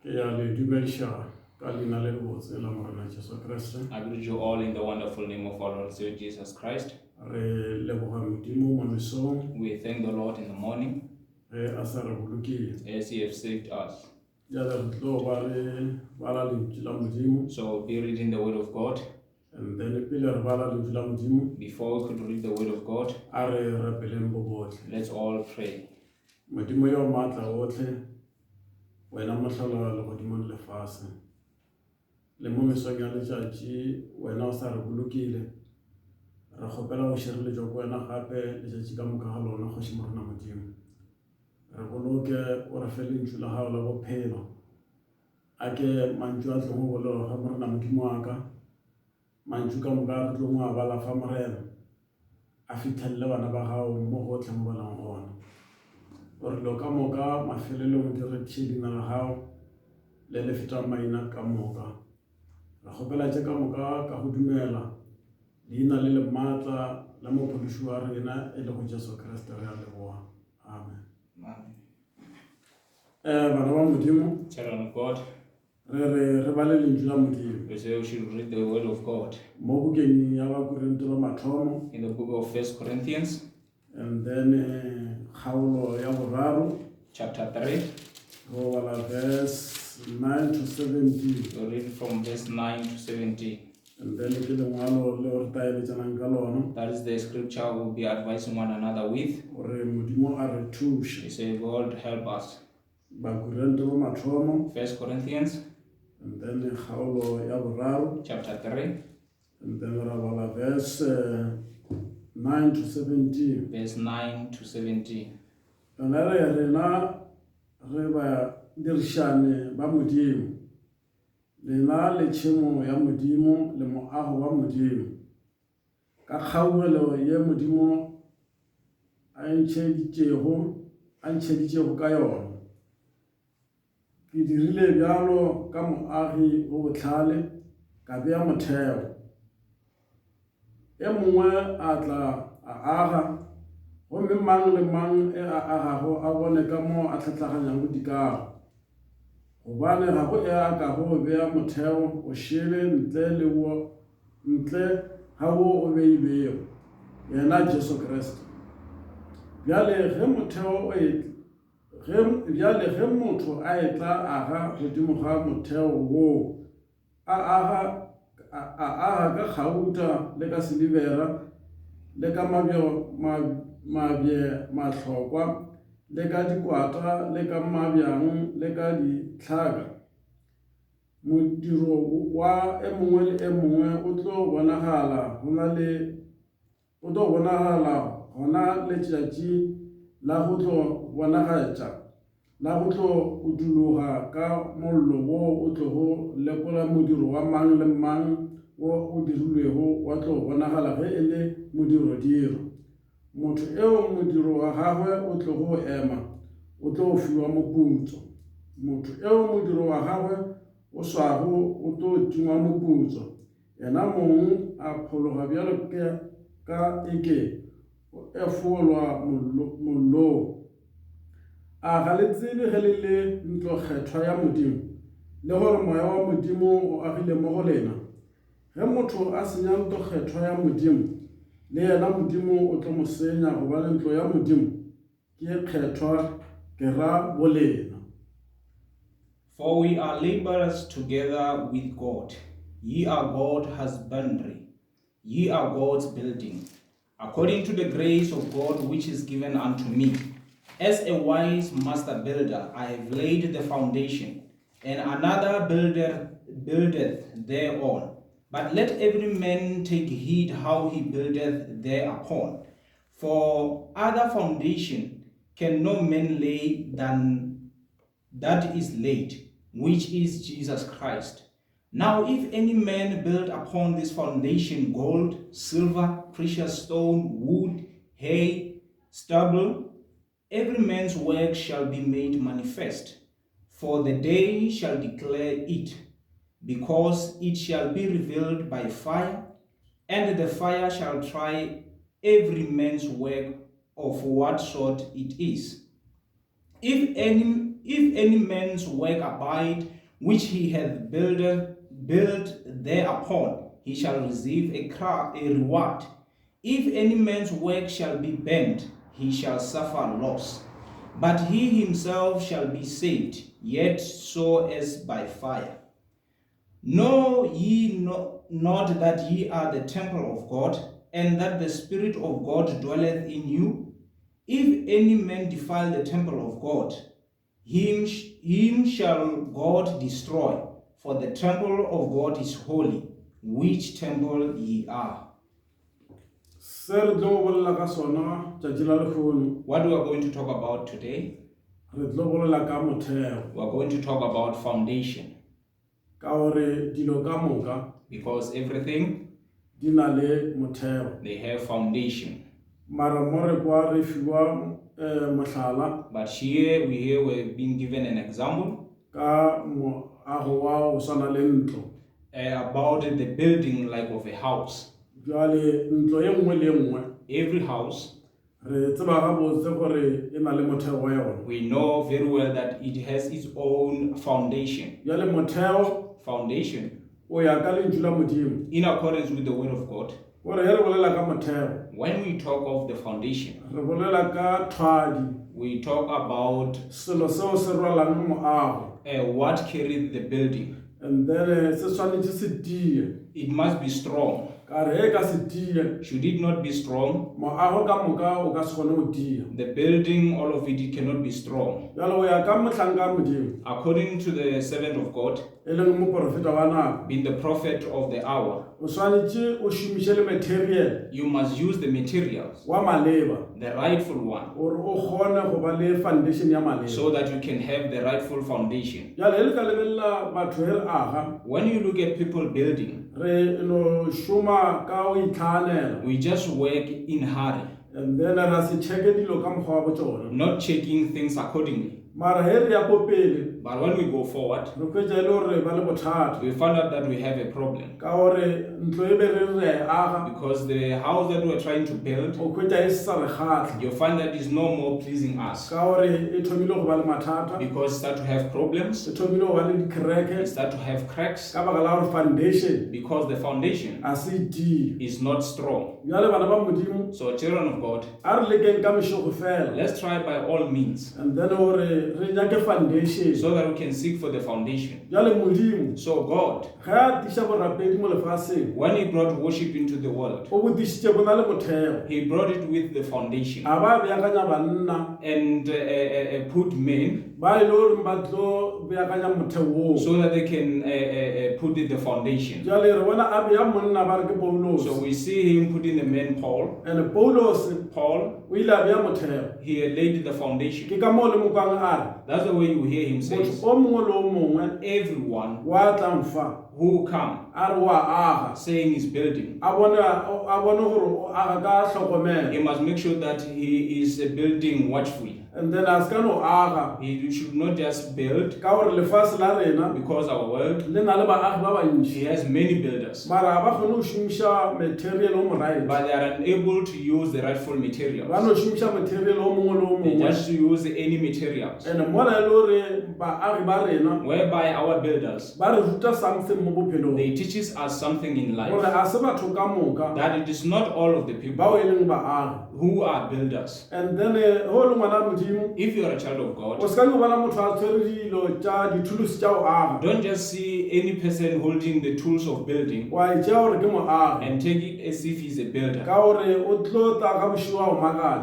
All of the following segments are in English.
ke ya le dumedisha ka leina le lebotse la morena Jesu Kriste. I greet you all in the wonderful name of our Lord Savior Jesus Christ. Re leboga Modimo mo mesong We thank the Lord in the morning ge a sa re bolokile. as He has saved us. Jale re tlo ba re bala lentswe la Modimo, So we'll be reading the Word of God. and then pele re bala lentswe la Modimo Before we could read the Word of God, a re rapeleng bo botlhe. let's all pray. Modimo yo maatla otlhe, wena motlhala legodimo le lefatshe, le mo mesong ya letšatši wena o sa re bolokile, re kgopela go šireletšwa ko wena gape letšatši ka moka ga lona kgoši morena Modimo. Re boloke o re fe lentšu la gago la bophelo, a ke mantšu a tlong go bolela ga morena Modimo wa ka, mantšu ka moka re tlong a bala fa morena a fitlhelele bana ba gago mo gotlhe mo balang gona. O re lo ka moka mafelelong di re tšhedina la gago le le fetang maina ka moka. Re kgopela tše ka moka ka go dumela leina le le maatla la mophološi wa rena e le go Jesu Kriste re a leboga. Amen. Amen. Bana ba Modimo, Children of God, re bale lentswe la Modimo we say we should read the Word of God mo bukeng ya Bakorinto ba mathomo, in the book of 1 Corinthians, and then kgaolo ya boraro chapter 3. go bala verse 9 to 17, We'll read from verse 9 to 17. and then ke lengwalo le re taeletšanang ka lona That is the scripture we'll be advising one another with. gore Modimo a re We thuše. say, God help us. Bakorinto ba mathomo, 1 Corinthians, and then kgaolo ya boraro, chapter 3, and then ra bala verse 9 to 17. verse 9 to 17. Yona re rena re ba dirišane ba Modimo, lena le tšhemo ya Modimo le moago wa Modimo, ka kgaogelo ye Modimo a ntšheditšego ka yona. Ke dirile bjalo ka moagi go bohlale, ka bea motheo. E mongwe a tla a aga, gomme mang le mang e a agago a bone ka mo a tlhatlhaganyago dikago. Gobane ga go e a ka go bea motheo o šele ntle ga wo o beilwego, yena Jesu Kriste. Bjale ge motho a etla aga godimo ga motheo woo, a aga ka kgauta le ka silivera le ka mabje mahlokwa le ka dikwata le ka mabjang le ka dihlaka. Modiro wa e mongwe le e mongwe o tlo bonagala gona letšatši la go tlo bonagatša, la go tlo utuloga ka mollo wo o tlogo lekola modiro wa mang le mang wo o dirilwego wa tlo bonagala ge e le modiro-diro. Motho eo modiro wa gagwe o tlogo ema, o tlo fiwa moputso. Motho eo modiro wa gagwe o swago o tlo tingwa moputso. Yena mongwe a phologa bjalo ka eke o efolwa mollong. A ga le tsebe ge le le ntlokgethwa ya Modimo, le gore moya wa Modimo o agile mo go lena. Ge motho a senya ntlokgethwa ya Modimo, le yena Modimo o tlo mo senya, gobane ntlo ya Modimo ke e kgethwa, ke ra bo lena. For we are laborers together with God. Ye are God's husbandry. Ye are God's building. According to the grace of God which is given unto me, as a wise master builder, I have laid the foundation, and another builder buildeth thereon. But let every man take heed how he buildeth thereupon. For other foundation can no man lay than that is laid, which is Jesus Christ. Now if any man build upon this foundation gold, silver, precious stone, wood, hay, stubble, every man's work shall be made manifest, for the day shall declare it, because it shall be revealed by fire, and the fire shall try every man's work of what sort it is. If any if any man's work abide, which he hath built thereupon, he shall receive a reward. If any man's work shall be burned, he shall suffer loss. But he himself shall be saved, yet so as by fire. Know ye not that ye are the temple of God, and that the Spirit of God dwelleth in you? If any man defile the temple of God, him shall God destroy, for the temple of God is holy, which temple ye are. What What we are going to talk about today, we are going to talk about foundation. Because everything, they have foundation. But here we've been given an example about the building like of a house. Every house, we know very well that it has its own foundation. Foundation, in accordance with the word of God. When we talk of the foundation, we talk about what carried the building. And then it must be strong. Should it not be strong, the building, all of it cannot be strong. According to the servant of God, being the prophet of the hour, you must use the materials, the rightful one, so that you can have the rightful foundation. When you look at people building, we just work in hurry, and then not checking things accordingly. But when we go forward, we find out that we have a problem. Because the house that we're trying to build, you find that it's no more pleasing us. Because start to have problems, start to have cracks, because the foundation is not strong. So children of God, let's try by all means, and then foundation, so that we can seek for the foundation. So God, when he brought worship into the world, he brought it with the foundation, and put men so that they can put in the foundation. So we see him putting the man Paul, and Paul, he laid the foundation. That's the way you hear him say, everyone who come saying he's building, he must make sure that he is building watchfully. And then he should not just build because our world, he has many builders, but they are unable to use the rightful materials. They just use any materials, whereby our builders, they teach us something in life, that it is not all of the people who are builders. And then if you are a child of God, don't just see any person holding the tools of building and take it as if he's a builder,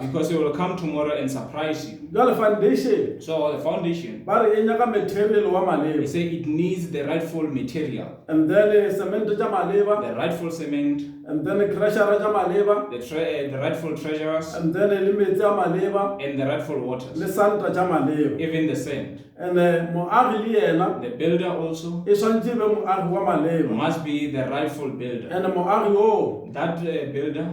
because he will come tomorrow and surprise you. So the foundation, he said it needs the rightful material, and then the rightful cement, and then the rightful treasures, and then and the rightful waters, even the sand. And the builder also must be the rightful builder. And that builder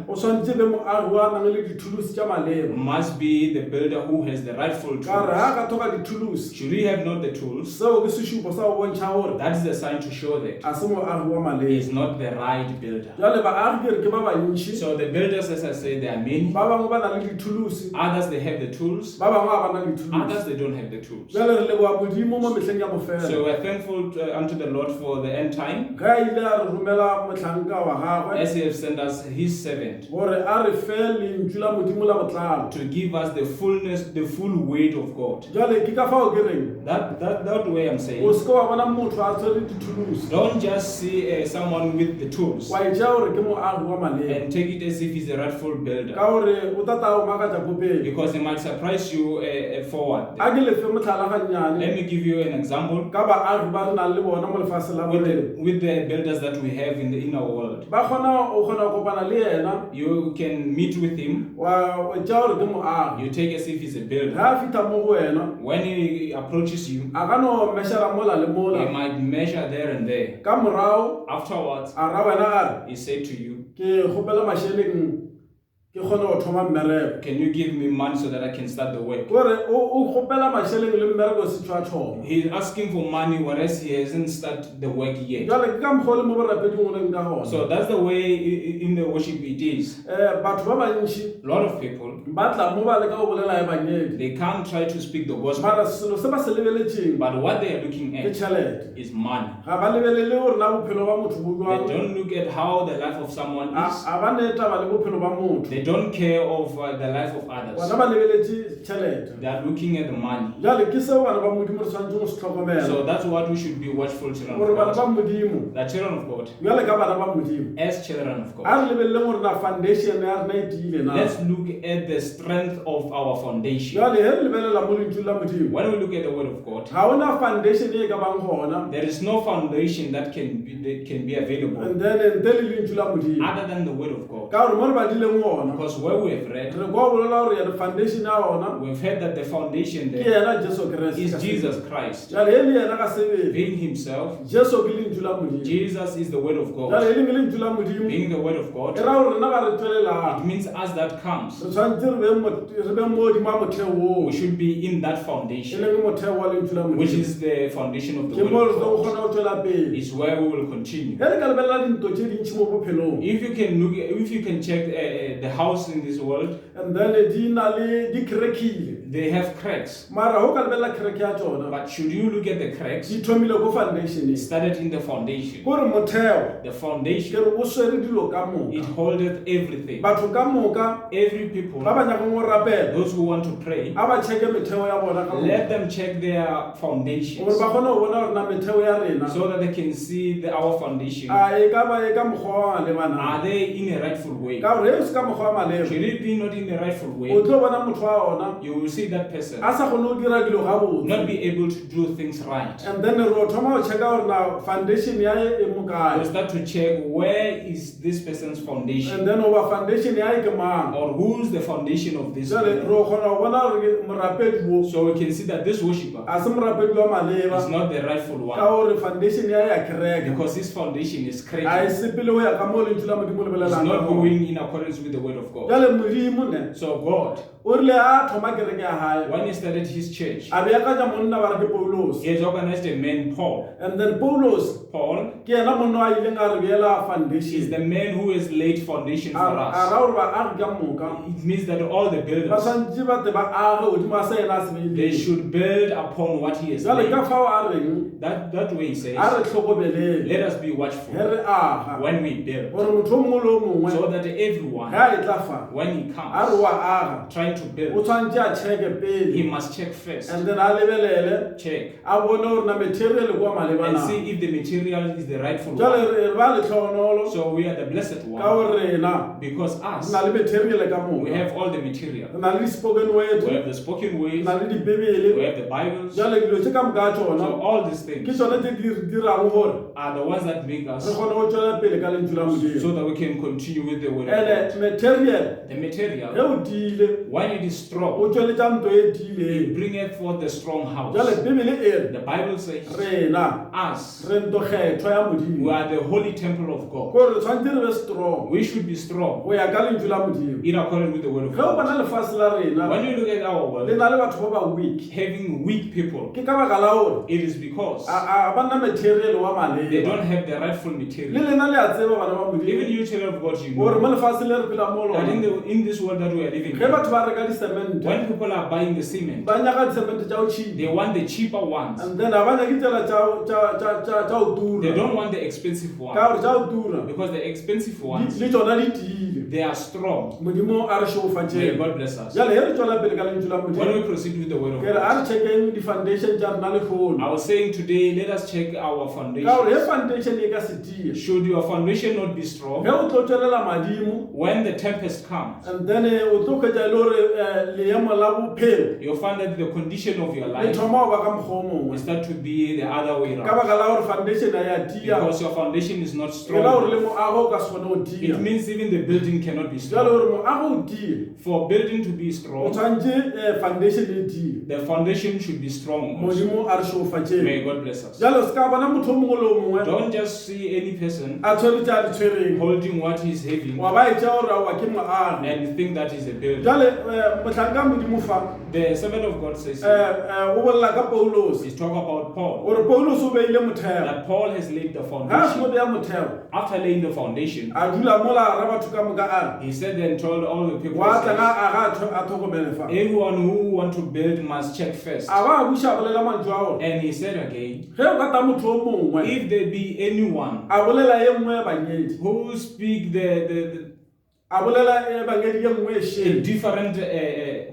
must be the builder who has has the rightful ka re tools. ha ka thoka di-tools Should we have not the tools, seo ke sesupo sa go bontšha gore that is the sign to show that a se moagi wa he is maleng not the right builder. jale baagi ke re ke ba bantšhi So the builders, as I said, there are many. ba bangwe ba na le di-tools Others, they have the tools. ba bangwe ga ba na di-tools Others, they don't have the tools. jale re leboa modimo mo metlheng ya bofela So we're thankful unto the Lord for the end time, ga ile a re romela motlhanka wa gagwe as he has sent us his servant gore a re fe lentšu la modimo la botlalo to give us the fullness, the full weight of God. jale ke ka fao ke reng That way I'm o saying. seke wa bona motho a tshwere di-tools Don't just see someone with the tools wa etšea gore ke moagi wa maleng and take it as if he's a rightful builder, ka gore o tata o makatša ko pele because it might surprise you forward. a ke lefe motlhalagannyane Let me give you an example ka baagi ba re nang le bona mo lefatshe la borena with the builders that we have in our world. ba o kgona go kopana le yena You can meet with him. wa tšea gore ke moagi You take as if he's a builder. ga a fitlha mo go wena When he approaches you, a ka no mešhara mola le he mola might measure there and there. ka morago Afterwards, a ra wena a re he said to you, ke kgopela mašheleng ke kgone go thoma mmereko "Can you give me money so that I can start the work?" kore o kgopela mašheleng le mmereko se tshwa thoma He's asking for money, whereas he hasn't started the work yet. jale ke ka mokgwa o le mo borapeding o leng ka gona So that's the way in the worship it is. batho ba bantšhi A lot of people, ba tla mo ba le ka go bolela e banyedi they can't try to speak the gospel, mara selo se ba se lebeletšeng but what they are looking ke at tšhelete is money. ga ba lebelele gore na bophelo ba motho bo They jwang don't look at how the life of someone is. a ba ne taba le bophelo ba motho They don't care of the life of bona others. ba lebeletse tšhelete They are looking at the money. jale ke seo bana ba modimo re tshwanetseng go se tlhokomela So that's what we should be watchful children gore of bana ba God. modimo The children of God, bjale ka bana ba modimo as children of a God. re lebeleleng gore na foundation ya rena e tiile na Let's look at the strength of our foundation. jale he re lebelela mo lentšung la modimo When we look at the word of God, ga ona foundation e ka bang gona there is no foundation that can be available and then nte le lentšu la modimo other than the word of God. ka gore mo re badileng gona Because where we have read, re kwa bolela gore yena foundation ya gona we've heard that the foundation ke there yena jesu kreste is Jesus Christ, jale he le yena ka sebele being himself. jesu ke lentšu la modimo Jesus is the word of jale God, e leng lentšu la modimo being the word of e God. ra gore rena ba re tswelelang It means us that comes, re tshwanetse re be mo godimo a motheo oo we should be in that e foundation, leng motheo wa lentšu la which modimo is the foundation of the ke mo word re tlo of go God. kgona go tswela pele It's where we will continue. ge re ka lebelela dinto tse dintšhi mo bophelong If you can check the house in this world, and then di na le di crackile they have cracks. mara go ka lebelela crack ya tsona But should you look at the cracks, di thomile ko foundation it started in the foundation. kore motheo The ke foundation, re o swere dilo ka it moka holdeth everything. batho ka moka Every people, ba ba nyakang go rapela those who want to pray, a ba checke metheo ya bona ka let moka them check their foundations gore ba kgone go bona gore na metheo ya rena so that they can see our foundation. a e ka ba e ka mokgwa wa Are malebana they in a rightful way? ka gore e se ka mokgwa wa maleba Should it be not in the rightful o way? tlo bona motho wa ona You will see that person a sa kgone go dira dilo not gabotse be able to do things right. and then re o thoma go checka gore na foundation ya e You mokae start to check where is this person's and foundation, then over foundation ya e ke mang or who's the foundation of this jale re people. o kgona go bona gore morapedi wo So we can see that this worshipper a se morapedi wa maleba is not the rightful ka one, gore foundation ya ya kereka because his foundation is a e cracking. sepele go ya ka mo lentšu la modimo It's lebelelang not going in accordance with the word of God. jale modimo ne So God, o rile a thoma kereke ya gae when he started his church, a beakanya monna ba re ke paulos he has organized a man, Paul. and then paulos Paul ke yena monna a ileng a re beela is foundation the man who has laid foundation for a us. ra gore baagi ka moka It means that all the ba builders, tshwantse ba te ba age godimo a se ena a se they beileng should build upon what he has jale ka laid. fao a reng That way he says, a re tlhokomeleng let us be ge watchful re aga when we build, gore motho o mongwe le o mongwe so that ge everyone, a e tla fa when he a re comes wa aga trying to o build, tshwantse a checke he pele must check first, and then a lebelele check, a bone gore na material kwa and malebana see if the material is the rightful jale one. re ba letlhonolo So we are the blessed ka one, gore rena because re us, na le material ka we moka have all the material. re na le di-spoken word We have the spoken re words, na le we dibebele have the Bibles. jale dilo tse ka moka So tsona all these ke things tsone tse di dirang gore are the ones that make re us kgone go tswela pele ka lentšu la modimo so that we can continue with the word of God. and material The ge material, o tiile when when it is strong, o tšweletša ntlo e tiileng. it bringeth forth the strong house. Jwale Bibele e re, The Bible says, rena us, re ntlo kgetho ya Modimo. we are the holy temple of God. Ko re tshwanetse re be strong We should be strong go ya ka lentswe la Modimo. in accordance with the word of Ge o God. bona lefatshe la rena When you look at our le world, na le batho ba ba weak, having weak people, ke ka baka la gore it is because a ba nna material wa they maleba. don't have the rightful Le material. lena le a tseba bana ba Even Modimo you, children of God, you gore know mo lefatshe le re phela mo that lona, in this world that we are living ge in, batho ba reka di-cement when people are buying the cement, ba nyaka di-cement tša go cheap, they want the cheaper ones. and then a ba nyake tsela tša go They tura, don't want the expensive ka ones gore tša go tura because the expensive ones, le tšona di tiile. they are strong. Modimo a re May šofatšeng. God bless us. Jale he re tšwela pele ka lentswe la When Modimo, we proceed with the word of ke re God, a re checkeng di-foundation tša rena I lekgolo, was saying today, let us check our ka gore foundation. he foundation e ka se tie, Should your foundation not be ge strong, o tlo tšwelela madimo, when the tempest comes, and then o tlo kgwetša e le gore leemo la bophelo you'll find that the condition of your le life thoma go ba ka mokgwa o will mongwe, start to be the other way ka around. baka la gore foundation a ya tia, Because your foundation is not e la gore strong. le moago o ka se kgone go tia. It means even the building cannot be Jale strong. gore moago o tie, For building to be o strong, tshwantse foundation e tie. the foundation should be strong also. Modimo a re šofatšeng. May God bless us. Jalo se ka bona motho o mongwe le o mongwe Don't just see any person a tshwere tša di tshwereng, holding what he's having wa ba e tša gore aowa ke moagi. and think that is a building. Jale motlhanka Modimo fa The servant of God says, o bolela ka Paulos, he's talking about Paul, gore Paulos o beile motheo, that Paul has laid the ga a foundation. seno beya motheo After laying the foundation, a dula mola a ra batho ka moka a re he said and told all the people, wa tla says, ga a tlhokomele fa, everyone who want to build must check first. a ba a buša a bolela mantšu a gore And he said again, ge o kata motho o mongwe if there be anyone a bolela ye nngwe ya banyedi, who speak the a bolela banyedi ye nngwe e a šele, different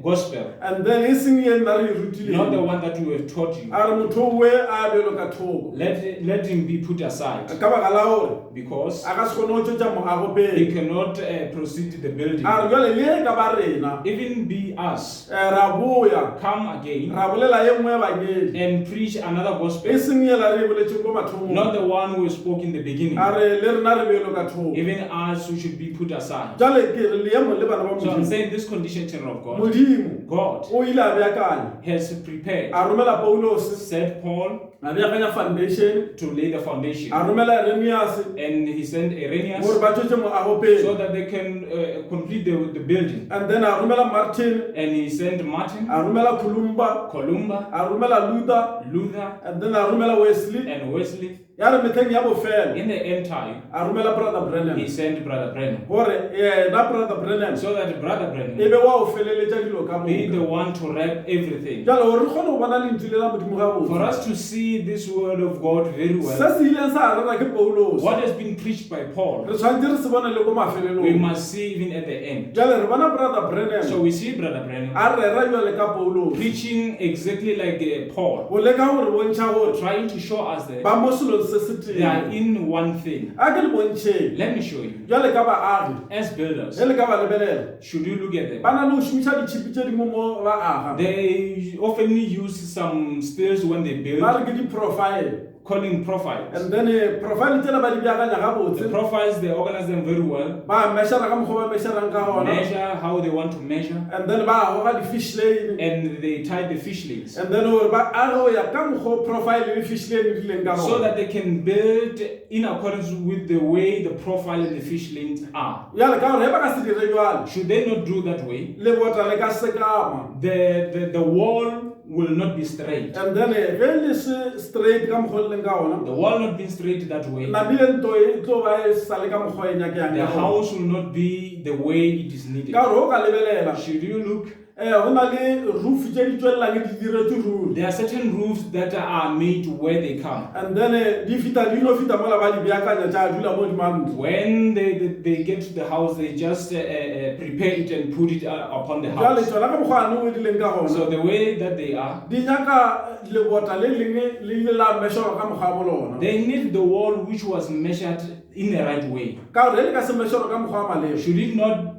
gospel, and then e seng ye nna re e rutileng, not the one that we have taught you, a re motho we a belo ka thoko, let him be put aside, ka baka la gore because a ka se kgone go tšwetša moago he pele. cannot proceed to the building. A re jale le ye ka ba rena Even be us, ra boya come again ra bolela ye nngwe ya banyedi, and preach another e gospel, seng yela re e boletšeng ko mathomong, not the one who spoke in the beginning. a re le rena re belo ka thoko. Even us who should be put aside. Jale ke re leemo le bana ba So I'm Modimo, saying this condition, children of God, Modimo God o ile a beakanya, has prepared, a romela Paulos said Paul a beakanya foundation, to lay the foundation, a romela Eremias and he sent gore Irenaeus ba tšwetše moago so pele, that they can complete the building. and then a romela Martin, And he sent Martin, a romela Columba, Columba, a romela Luther, Luther, and then a romela Wesley, and Wesley. ya re metlheng ya bofelo In the end time, a romela Brother he Branham, sent Brother Branham, gore na Brother Branham so that Brother e Branham be wa o feleletša dilo ka be the moka. one to wrap everything. Jalo gore re kgone go bona lentswe le la Modimo ga For botse, us to see this word of God very se well, se ileng sa rera ke Paulos what has been preached by Paul, re tshwanetse re se bone le ko we mafelelong. must see even at the end. Jale re bona Brother So Branham we see Brother Branham a rera jale ka Paulos preaching exactly like Paul, go leka gore bontšha gore trying to show us that ba mo selong se se they are teng. in one thing. A ke le bontšheng Let me show you. jale ka baagi As builders, ge le ka ba lebelela should you look at them? ba na le go šomiša ditšhipi tše dingwe mo ba aga, They often use some stills when they ba build, re ke di-profile, calling profiles. and then profile tsela ba di beakanya The gabotse, profiles, they organize them very well, ba measura ka mokgwa ba measurang ka gona, measure how they want to measure, and then ba goga di-fish lane, and they tie the fish lanes and then gore ba age go ya ka mokgwa profile le fish lane di dileng ka so gona. that they can build in accordance with the way the profile and the fish lanes are. Jale ka gore ge ba ka se dire jwale Should they not do that way, le bota le ka sekama, the wall will not be straight. and then ge le se straight ka mokgwa le leng ka gona, The wall not being straight that way, nabile nto e tlo ba e sa le ka mokgwa e nyakeyang the ka gona. house will not be the way it is needed. Ka gore o ka lebelela Should you look, go na le roof tše di tswelelang di diretswe rule, there are certain roofs that are made where they come. and then di no fita mola ba di beakanya tša dula mo dimantlo. When they get to the house, they just prepare it and put it upon the Jale house. tsona ka mokgwa ane o dileng ka So gona the way that they are, di nyaka lebota le lengwe le ile la measure ka mokgwa bo lona, they need the wall which was measured in the right way. ka gore le ka se measure ka mokgwa wa maleba Should it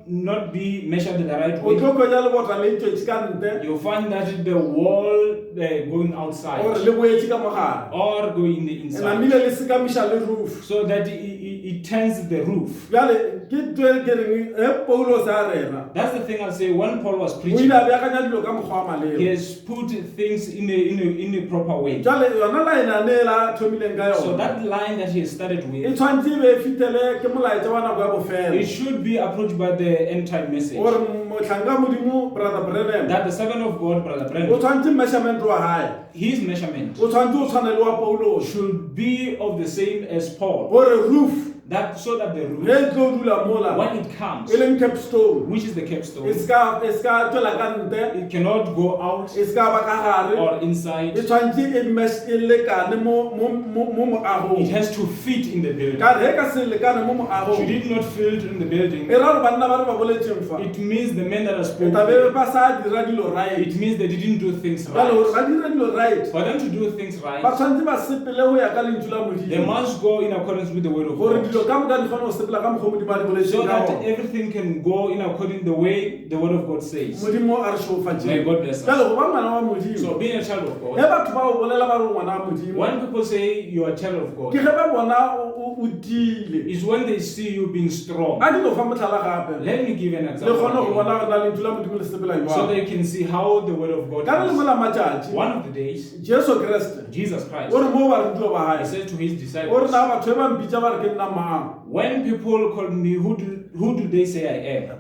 not be measured the right o way, tlo kwenya lebota le tswetse ka nte you'll find that the wall going gore outside le boetse ka mogare, or going in the inside, namile le sekamiša le roof. so that it turns the roof. Jale ke twe ke reng Paulo sa rena That's the thing I'll say. When Paul was o preaching, ile a beakanya dilo ka mokgwa wa he maleo has put things in a proper way. jale yona line ne la thomileng ka So yona that line that he has started e with, tshwantse be fitele ke molaetsa wa nako ya bofelo it should be approached by the end time message. gore motlhanka modimo brother Branham That the servant of God, Brother o Brennan, tshwantse measurement wa hae his measurement o tshwantse o tshwane le wa Paulo should be of the same as Paul. gore roof That so that the ge roof, e tlo dula mola when it comes, e leng capstone which is the capstone, e ska tswela ka nte it cannot go out e ska ba ka gare or e inside. tshwantse e mesh e lekane mo It moagong has to fit in the building. ka re ka se lekane mo Should moagong it not fit in the building, e ra gore banna ba re ba boletseng fa it means the men that are e spoken, tabe ba sa dira dilo right it means they didn't do things jale gore right. ba dira dilo right For them to do things ba right, tshwantse ba sepele go ya ka lentswe la they modimo must go in accordance with the word of gore God, dilo ka moka di kgone go sepela ka mokgwa modimo a di so boletseng ka that gona everything can go in according the way the word of God says. modimo a re May šofatšeng God bless us. jale go ba ngwana wa modimo So being a child of ge God, batho ba o bolela ba re o ngwana wa modimo when people say you are a child of ke God, ge ba bona o tiile is when they see you being strong. a di no fa motlhala gape Let me give an le kgone go example bona gore na lentswe la modimo le sepela so jwang that you can see how the word of God ka le lengwe is. la matšatši One of the days, jesu kreste Jesus Christ, o re mo ba rutilo ba he gae said to his o re disciples, na batho e ba mpitša ba re ke nna mang when people call me, who do they say I am?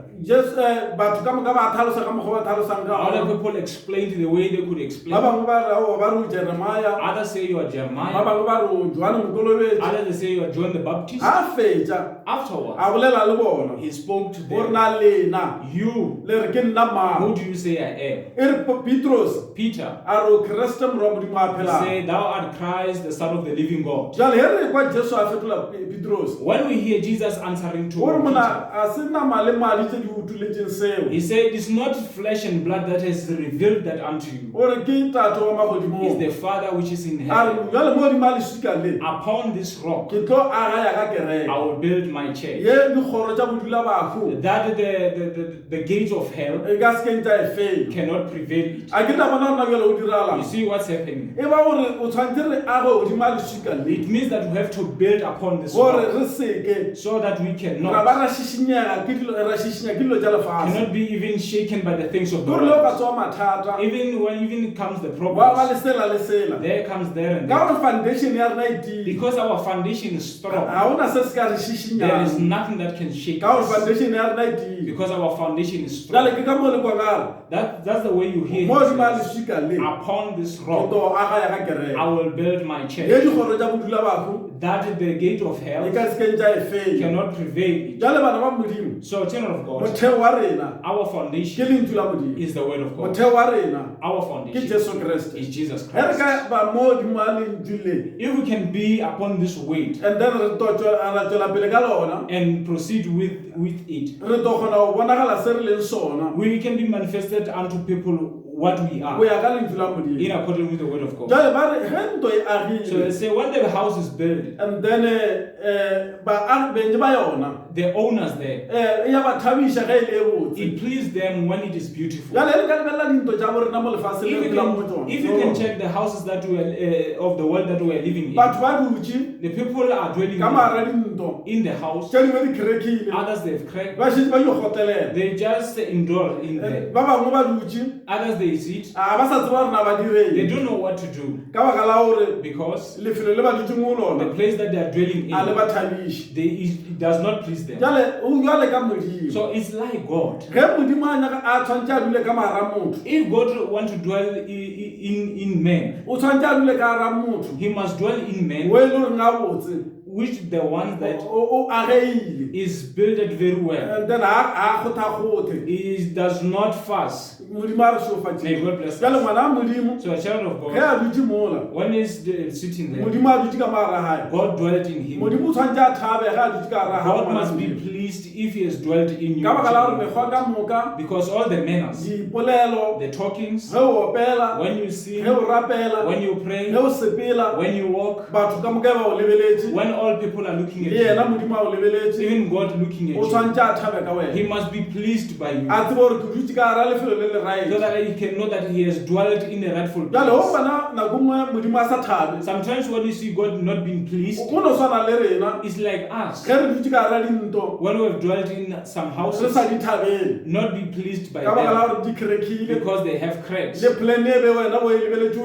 batho ka moka ba tlhalosa ka mokgwa ba tlhalosang ka Other gona. people explained the way they could ba explain. bangwe ba re o ba re o jeremaya Others say you are ba Jeremiah. bangwe ba re o joane mokolobetse Others they say you are John the Baptist. a fetša Afterwards, a bolela le bona he spoke to o re them. na lena You, le re ke nna who mang do you say I am? e re petros Peter, a re o kreste morwa modimo a he phelang said, thou art Christ, the Son of the living God. jale he re kwa jesu a fetola petros When we hear Jesus answering to o re Peter, mona a se nama le madi tse di utuletseng seo he said, it's not flesh and blood that has revealed that unto you. o re ke tato wa It's magodimong the Father which is in a re heaven. jale mo dimo a lesika le Upon this rock, ke tlo aga ya ka I kereke will build my church. ye dikgoro tša bodula bago That the gates of hell e ka sekeng tša e fela cannot prevail it. a ke tla bona rona bjale o You diragalang see what's happening? e ba gore o tshwanetse re age godimo a lesika le It means that we have to build upon this gore rock re seke so that we ra cannot ba ra šišinyega ra šišinya ke dilo tša lefase cannot be even shaken by the things of the kore le o ka world. tswa mathata Even comes the wa ba problems, lesela le sela there comes there and ka there. gore foundation ya rena e tile Because our foundation is strong, ga ona se se ka re there is šišinyang nothing that can shake ka gore us. foundation ya rena e tile Because our foundation is jale strong. ke ka mo le kwa gare That's the way you hear mo it dimo a says, lesika le upon this ke rock to aga ya ka I kereke will build my ye church, dikgoro tša bodula bago that the gate of e hell ka sekeng tša e fela cannot prevail it. jale bana ba modimo So, children of God, motheo wa rena our ke foundation lentswe la modimo is the word of God. motheo wa rena Our ke foundation jesu kreste is Jesus ge re Christ. ka ba mo dimo a lentswe le If we can be upon this weight and then re ra tswela pele ka lona and proceed with it, re to kgona go bonagala se re leng sona we can be manifested unto people what we go are ya ka lentswe la in modimo accordance with the word of God. jale ba re ge ntlo e So they agile say when the house is built, and then benye ba yona the owners there, e ya ba thabiša ge e le e botse it pleases them when it is beautiful. jale le ka lebelela dinto tša borena mo lefase le If phela mo you can tsona check the houses that we are, of the world that we are living in, batho ba dutše the people are dwelling ka mara dinto in the house, tše dingwe di kerekile others they've cracked, ba šetse ba yo gotelela they just endure in there, ba bangwe ba dutše others they sit, a ba sa tseba rena ba they direng don't know what to do ka baka la gore because lefelo le ba dutse mo the lona place that they are dwelling a le in, ba thabiše it does not please them. jale o jale ka modimo So it's like God. ge modimo a nyaka a tshwantse a dule ka mara motho If God wants to dwell in men, o tshwantse a dule ka gara motho He must dwell in men, o e le goreng a botse which the ones that o ageile is builded very well. and then a kgothakgothe He does not fuss. modimo a re May God bless sofatšee jale us. ngwana a modimo So a child of ge God, a dutse mola when he's sitting there, modimo a dutse ka mara gae God dwelt in him. modimo o tshwantse a thabe ge a dutse ka gara God must be pleased if He has dwelt in you. ka baka la gore mekgwa ka moka Because all the manners, dipolelo the talkings, ge o opela when you ge sing, o rapela when you ge pray, o sepela when you walk, batho ka moka ba o lebeletse when all people are looking at le yena you, modimo a o lebeletse even God looking o at you, tshwantse a thabe ka wena He must be pleased by you, a tsebe gore ke dutse ka hara lefelo le le so right that He can know that He has dwelt in a rightful jale o place. bona nako nngwe modimo a sa thabe Sometimes when you see God not being pleased, o no swana le rena it's like us. ge re dutse ka hara dintlo When we have dwelt in some re houses, sa di thabele not be pleased by ka baka la them gore di kerekile because they have cracks. le plan e be wena o e lebeletse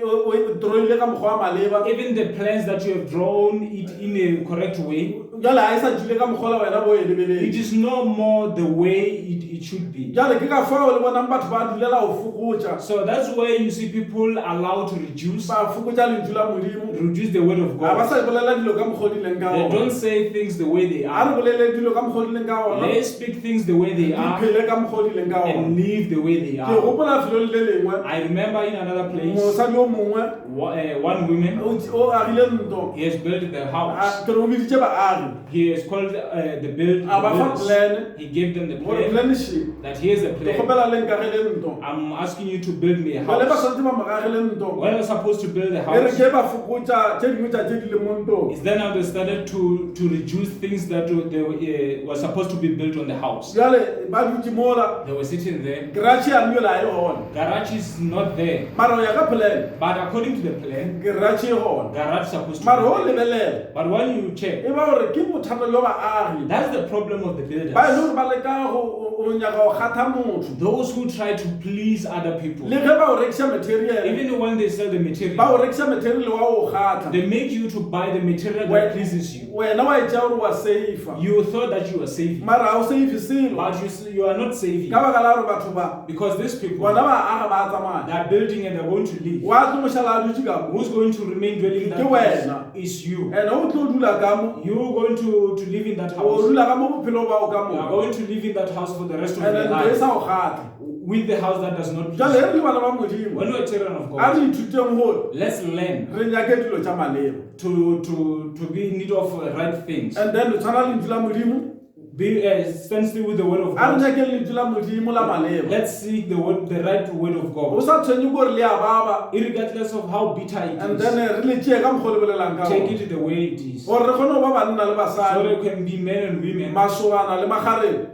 o e droile ka mokgwa wa maleba Even the plans that you have drawn it in a correct way, jale a e sa dule ka mokgwa la wena bo e it lebeletse is no more the way it should be. jale ke ka fao le bonang batho ba dulela go fokotsa So that's why you see people allowed to reduce ba fokotsa lentswe la modimo the word of ga ba God. sa bolela dilo ka mokgwa o di leng ka They ona don't say things the way they a re are. bolele dilo ka mokgwa o di leng ka ona They speak things the way they di are phele ka mokgwa o di leng ka ona and live the way they ke are. gopola felo le lengwe I remember in another place, mosadi o mongwe one woman, o agile ntlo he has built the house. ke re o biditse baagi He has called the builders. plan He gave them the gore plan planship that here's the ke plan. gopela leng ka gele ntlo I'm asking you to build me a jale ba house. santse ba mogagele ntlo When we're supposed to build a e re house, ke ba fokotsa tse dingwe tsa tse di leng mo ntlong is then now they started to reduce things that they were supposed to be built on the house. jale ba dutse mola They were sitting there. garage ya nyola e gona Garage is not there, mara o ya ka plan but according to the plan, garage e gona garage is supposed to mara o be there. lebelela But when you check, e ba gore ke bothata jo baagi that's the problem of the ba e le builders. gore ba leka go nyaka go kgatha motho Those who try to please other people, le ge ba o rekisa material even when they sell the ba material, o rekisa material wa o kgatha they make you to buy the material that pleases you. wena wa etsa gore wa safe You thought that you were saving, mara ha o save selo but you are not saving, ka baka la gore batho ba because these people, bona ba aga ba tsamaya they are building and they're going to leave. wa tlo mošala a dutse ka mo Who's going to remain dwelling in that Ke house wena. is you. and o tlo dula ka mo You're going to live in that o house. dula ka mo bophelo ba o ka You are mo going to live in that house for the rest of and your then e life sa o kgatha with the house that does not jale please re you. le bana ba modimo When we're children of a God, re ithuteng gore let's learn re nyake dilo tša maleba to be in need of right things. and then tshwana lentswe la modimo Be stand still with the word of a re God. nyake lentswe la modimo la maleba Let's seek the right word of o God, sa tshwenye gore le a baba irregardless of how bitter it and is. then re le tšee ka mokgwa o le bolelang ka Take ona it the way it is, so gore re kgone go ba banna le basadi there can be men and women, masobana le magareng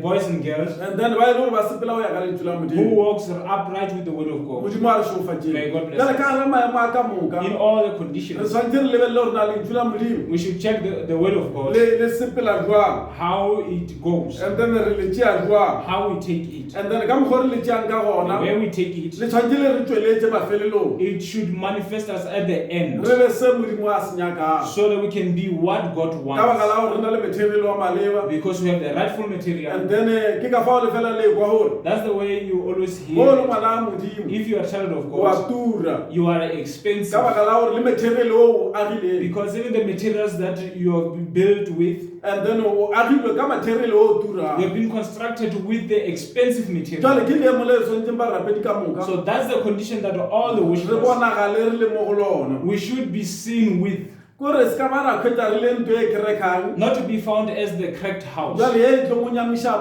boys and girls, and then ba e le gore ba sepela go ya ka lentswe la who modimo walks upright with the word of God. modimo a re šofatšeng May God bless jale us. ka gare maemo a ka moka In all the re conditions, tshwanetse re lebelele gore na lentswe la modimo we should check the word of God, le sepela jwang how it goes, and then re le tšea jwang how we take it, and then ka mokgwa re le tšeang ka the gona way we take it. le tshwanetse le re tsweletse mafelelong It should manifest us at the end, re be se modimo a se nyakang so that we can be what God ka baka wants, la gore re na le material wa maleba because we have the rightful material. and then ke ka fao le fela le kwa gore That's the way you always mo le hear. ngwana a modimo If you are a child of wa God, tura you are ka expensive, baka la gore le material o o agileng because even the materials that you have been built with, and then o agilwe ka material o o they turang have been constructed with the expensive material. jale ke leemo le le tshwanetseng ba rapedi ka moka So that's the condition that all the re worshipers, bonagale re le mo go lona we should be seen with, kore se ka ba ra kgwetsa re le ntho e kerekang not to be found as the cracked house, jale e tlo mo nyamiša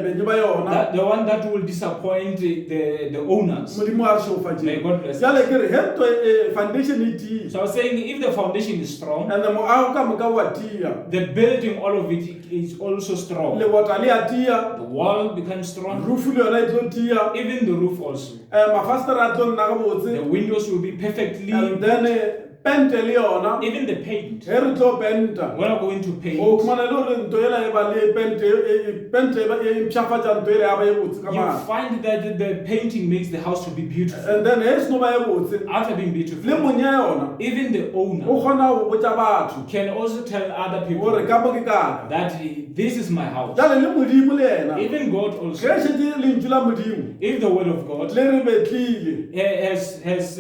benye ba yona that the one that will disappoint the owners. modimo a re May šofatšeng God bless us. jale ke re he ntho foundation e tia So I was saying, if the foundation is strong, and moago ka moka wa tia the building, all of it is also strong. lebota le a tia The wall becomes strong, rufu le yona e tlo tia even the roof also. mafastere a tlo nna ga botse The windows will be perfectly, and then pente le yona even the paint. he re tlo penta When I'm going to o paint, khumana le gore ntho ela e ba le pente e mpšhafatša ntho ele ya ba e botse ka you mane find that the painting makes the house to be beautiful. and then he seno ba e botse After being le beautiful, monya yona even the o owner kgona go botsa batho can also tell other people gore ka mo ke kaka that this is my house. jale le modimo le ena Even God ge also, šetse lentswe la modimo if the word of God le re betlile has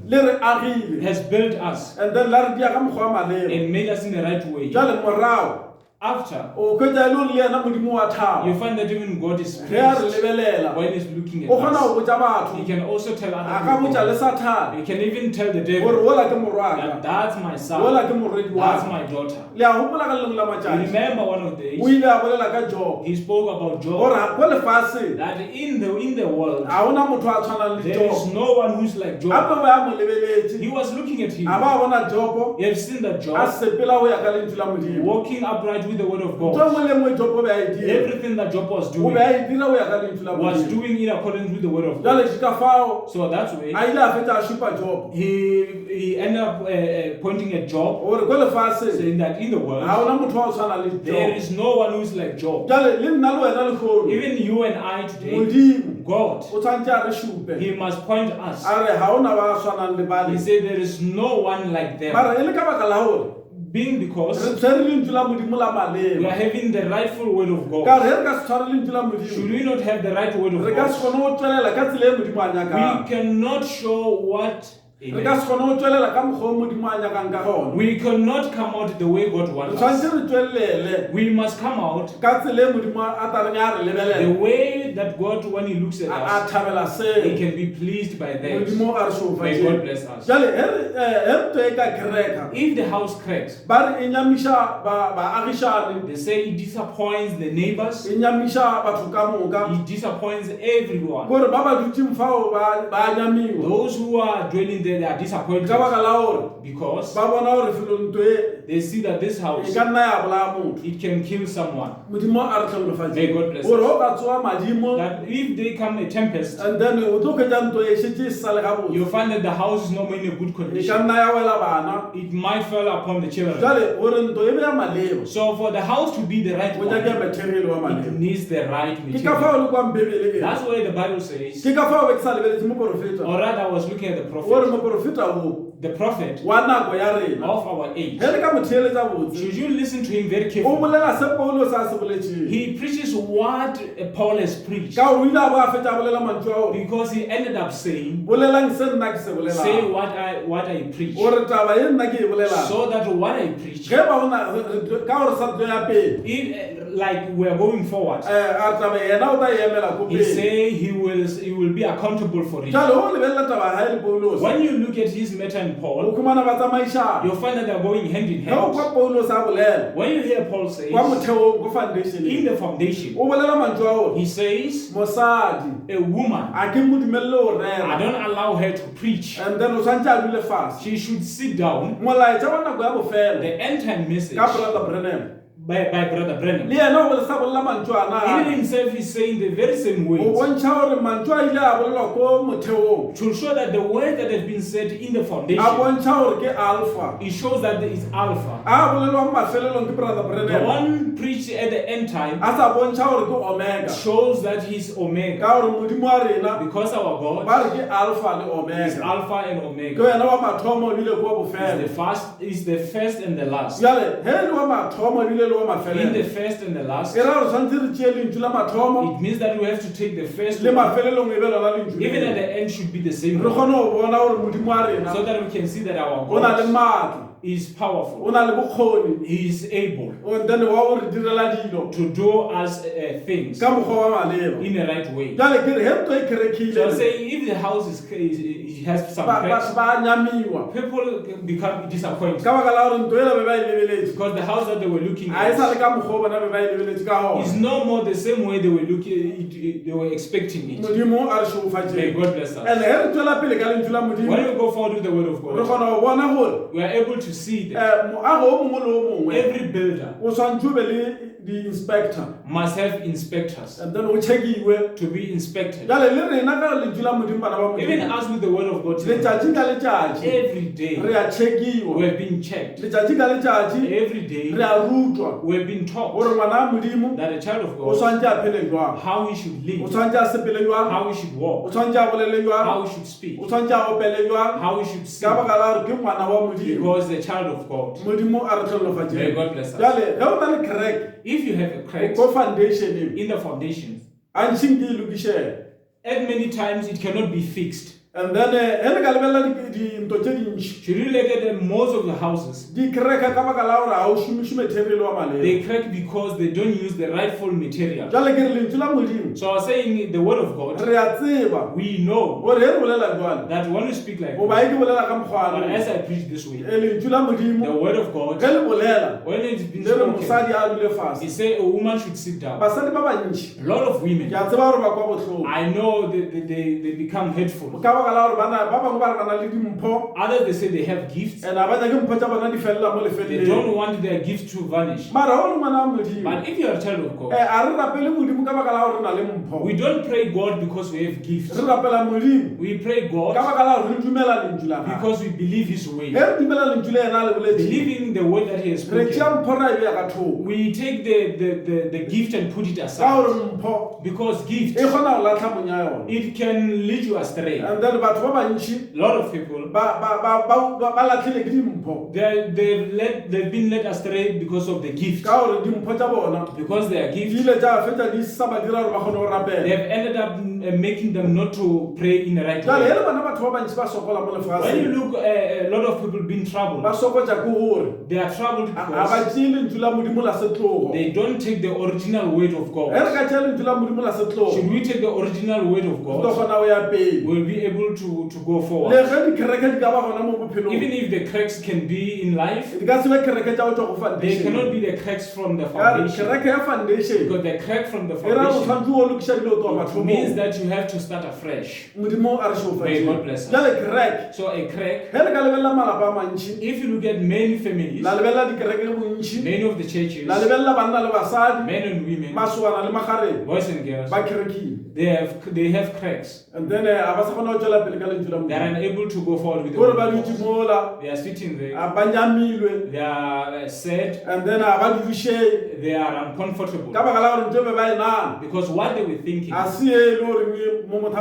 le re agile built us and then la re dia ka mokgwa wa maleba and made us in the right way, jale morago After, o khwetsa le le yena modimo wa thaba you find that even God is ge a re pleased lebelela when He's looking at o kgona us. go botsa batho He can also tell a other ka botsa le people. Sathane He can even tell the gore devil wola ke that morwaka that's my son, wola ke moredi that's wa my daughter. le a gopola ka lengwe la You matšatši remember one of the o days ile a bolela ka Job he spoke about gore Job, ko lefatsheng that in the world ga gona motho a tshwanang le there is Job no one who's like Job. gape ba ya mo lebeletse He was looking at him. a ba bona Job You have seen that a Job sepela go ya ka lentswe la modimo walking upright with the word of ntho God. engwe le engwe Job be a e dira Everything that Job was o be doing a e dira go ya ka lentswe la was modimo doing in accordance with the word of jale God. ke ka fao So that's way a ile a fetsa a šupa Job he ended up pointing at Job, gore ko lefatsheng saying that in the ga world gona motho wa go tshwana le there Job is no one who's like Job. jale le nna le wena lekgono Even you and I today, modimo God, o tshwantse a re šupe He must point us. a re ga gona ba tshwanang le He bale said there is no one like them. mara e le ka baka la gore Being re because tshwere lentswe la modimo la we are maleba having the rightful word of ka God. re ge re ka se tshware lentswe la Should modimo we not have the right word of re ka se God? kgone go tswelela ka tsela e modimo a We nyakang cannot show what. re ka se kgone go tswelela ka mokgwa o modimo a nyakang ka gona We cannot come out the way God re wants us. tshwanetse re tswelele We must come out ka tsela e modimo a tareng a re the lebelela way that God, when He looks at a us, thabela He seo can be pleased by that. modimo a re May God sofatše bless us. jale he ntho e ka kereka If the house cracks, ba re e nyamiša baagišane they say it disappoints the neighbors, e nyamiša batho ka moka it disappoints everyone. gore ba ba dutšeng fao ba nyamiwa Those who are dwelling there, they are disappointed ka baka la gore because ba bona gore felong ntho e they see that this e house, ka nna ya bolaya motho it can kill someone. modimo a re May tlhalofatše God bless gore us. o ka tsoa madimo That if they come a tempest, and then o tlo kgwetsa ntho e šetse e sa le gabotse you'll find that the house is not in a good e ka condition. nna ya wela bana It might fall upon the children. jale gore ntho e be ya maleba So for the house to be the right o nyake one, material wa it maleba needs the right ke ka fao material. le kwa mbebele e That's why the Bible says, ke ka fao be ke sa lebeletse moporofeta or rather I was looking at the gore prophet, moporofeta o the prophet wa nako ya rena of our age. ge re ka motheeletsa botse Should you listen to him very o carefully? bolela se paulo sa se boletšeng He preaches what Paul has preached, ka gore o ile a bo a fetša a bolela mantšu ao because he ended up saying, bolelang se nna ke se say bolelang what I preach, gore taba ye nna ke e bolelang so that what I preach, ge ba gona ka gore sa tlo ya pele like we are going forward, a taba yena o ta e emela ko he pele say he will be accountable for it. jale o lebelela taba ga e le paulos When you look at his matter and o Paul, khumana ba tsamaišana you'll find that they are going hand in ge o hand. kwa paulos a bolela When you hear Paul say, kwa motheong ko in foundationeng the foundation, o bolela mantšu ao he says, mosadi a woman, a ke mo dumelele o I rera don't allow her to preach. and then o tshwantse a dule fase She should sit down. molaetša wa nako ya bofela The end time message ka brother Branham by Brother Brennan. le yena o bolesa bolela mantšu ana Even himself is saying the very same o words bontšha gore mantšu a ile a bolelwa ko motheong to show that the words that have been said in the a foundation, bontšha gore ke alpha it shows that there is Alpha. a bolelwang mafelelong ke brother The Branham one preached at the end time a sa bontšha gore ke omega shows that he's Omega, ka gore modimo wa rena because our God ba re ke alpha le is omega Alpha and ke Omega. wena wa mathomo ebile ko Is the bofela first and the last. jale he le wa mathomo ebile le wa In the mafelelo first and the last, e ra gore tshwanetse re tšee lentšu la mathomo it means that we have to take the first le one, mafelelong e be lona lentšu even at leo. the end should be the same re one, kgone go bona gore modimo wa rena so that we can see that our o na le God maatla is o powerful. na le bokgoni He is able and then wa o re direla dilo to do us things ka mokgwa wa maleba in the right way. jale ke re he ntho e So I'm kerekile saying if the house it has some batho cracks, ba nyamiwa people become disappointed ka baka la gore ntho ela be ba e lebeletse because the house that they were looking a e sa le at ka mokgwa o bona be ba e lebeletse ka is gona no more the same way they were looking, they were expecting it. modimo a re May šogofatšeng God bless us. and he re tswela pele ka lentšu la modimo When we go forward with the word of re God, kgona go bona gore we are able to see that moago o mongwe le o mongwe every builder o tshwantse o be le di-inspector must have inspectors and then o chekiwe to be inspected. jale le rena ka lentšu la modimo bana ba Even modimo us with the word of God today, letšatši ka letšatši every day re a chekiwa we have been checked. letšatši ka letšatši Every day re a rutwa we have been taught gore ngwana wa modimo that a child of o God, tshwantse a phele jwang how he should o live, tshwantse a sepele jwang how he should o walk, tshwantse a bolele jwang how he should speak, o tshwantse a opele jwang how he should ka sing, baka la gore ke ngwana wa modimo because the child of God. modimo a re May tlholofatšeng God bless us. jale ge o na le crack If you have a crack ko foundationeng in the foundation, a ntšheng ke e lokišela and many times it cannot be fixed. And then hele ka lebella dintho tse dintsi Should you look at most of the houses, di crack ka baka la hore ha o shumishe material wa maleba. they crack because they don't use the rightful material. Jwale ke re lentswe la Modimo So I was saying the word of God, re a tseba we know hore he re bolela jwale that when we speak like o ba this, e ke bolela ka mokgwa but ana as I preach this way, lentswe la the Modimo word of God, ge le bolela when it's been le re spoken, mosadi a dule he fatshe say a woman should sit down. basadi ba bantši A lot of ke women, a tseba hore ba kwa botlhoko I know they become hateful. ka baka la hore ba bangwe ba re ba na le dimpho Others, they say they have gifts. and ha ba nyake mpho tsa bona di felela mo They lefeleleng don't want their gifts to vanish. mara ha o le ngwana wa Modimo But if you are a child of God, a re rapele Modimo ka baka la hore re na le mpho we don't pray God because we have gifts. re rapela Modimo We pray ka God baka la hore re dumela lentswe la gagwe because we believe His way. ge re dumela lentswe le yena a le boletseng Believing the word that He has re spoken, tšea mpho ra e beya ka thoko we take the gift and put it ka aside. gore mpho Because e gift, kgona go latlha monya yona it can lead you astray. and then batho ba bantši A lot of people, ba latlhile ke dimpho they've been led astray because of the gift. ka gore dimpho tša bona Because their di gift, ile tša fetša di sa ba dira gore ba kgone go they rapela have ended up making them not to pray in the right jale way. he le bona batho ba bantši ba sokola mo When you lefatsheng look a lot of people being ba troubled, sokotša ke gore they are troubled ga ba because tšee lentswe la Modimo la setlogo they don't take the original word of ge God. re ka tšea lentswe la Modimo la setlogo Should we take the original word of re tlo God, kgona go ya pele we'll be able to go le forward. ge dikereke di ka ba gona mo bophelong Even if the cracks can be in life, di ka se be kereke tša go tšwa go they cannot foundation be the cracks from the ya foundation. kereke ya foundation Because the crack from the e ra go foundation tshwanetse o lokiša dilo go tloga it means mathomong that you have to start afresh. Modimo a re May God bless šofatše us. jale kereke So a crack, ge re ka lebelela malapa a mantši if you look at many families, la lebelela dikereke le bontši many of the churches, la lebelela banna le basadi men and women, masoana le magareng boys and girls, ba kerekile they have cracks. and then a ba sa kgona go tšwela pele ka lentswe la They are Modimo unable to go forward with the gore word ba of dutse God. mola They are sitting there, a ba nyamilwe they are sad, and then a ba dudušee they are uncomfortable. ka baka la gore ntho e be ba e nana Because what they were thinking a se e le gore mo motho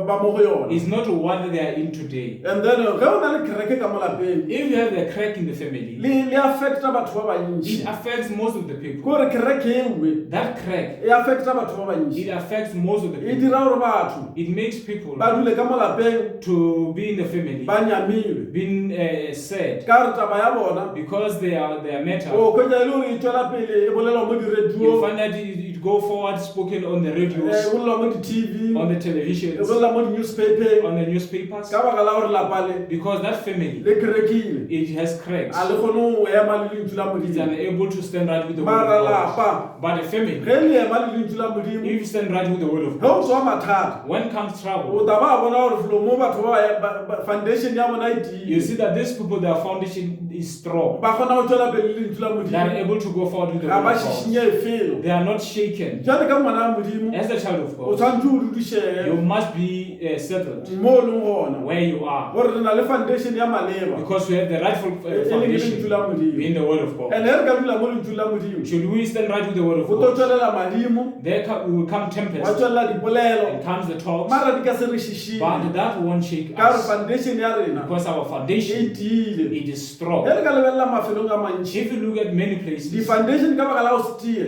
ba mo go yona is not what they are in today. and then ge o na le kereke ka mo lapeng If you have a crack in the family, le affecta batho ba it bantši affects most of the ke people. gore kereke e nngwe That crack, e affecta batho ba it bantši affects most of the e people. dira gore batho It makes people ba dule ka mo lapeng to be in the family ba nyamilwe being sad ka gore taba ya bona because they are metal. o kgwetsa e le gore e tswela pele e bolelwa mo You di-radio find that it go forward spoken on the e radios, bolelwa mo di-tv on the e televisions, bolelwa mo di-newspaper on the newspapers, ka baka la gore lapa le because that family, le kerekile it has cracks. a le kgone go ema le lentswe la It's Modimo unable to stand right with the word mara of God. lapa But the family, ge le ema le lentswe la Modimo if you stand right with the word of ge God, o tswa mathata when comes o trouble, taba bona gore felo mo batho foundation ya bona e you tiile see that these people, their foundation is strong. ba kgona go tswela pele le lentswe la They are Modimo able to go forward with the ga word ba of God. šišinye felo They are not shaken. jale ka ngwana wa Modimo As a child of o God, tshwanetse o you dudušege must be settled mo o leng gona where you are gore re na le foundation ya maleba because you have the rightful e leng ke lentswe foundation la Modimo being the word of God. and ge re ka dula mo lentswe la Modimo Should we stand right with the word of go tlo God? tswelela madimo There will come wa tempest tswelela dipolelo and comes the talks, mara di ka se re but šišine that won't shake ka gore us foundation ya rena because our e foundation, tiile it is ge strong. re ka lebelela mafelong a mantši If you look at many places, di-foundation ka baka la go se tie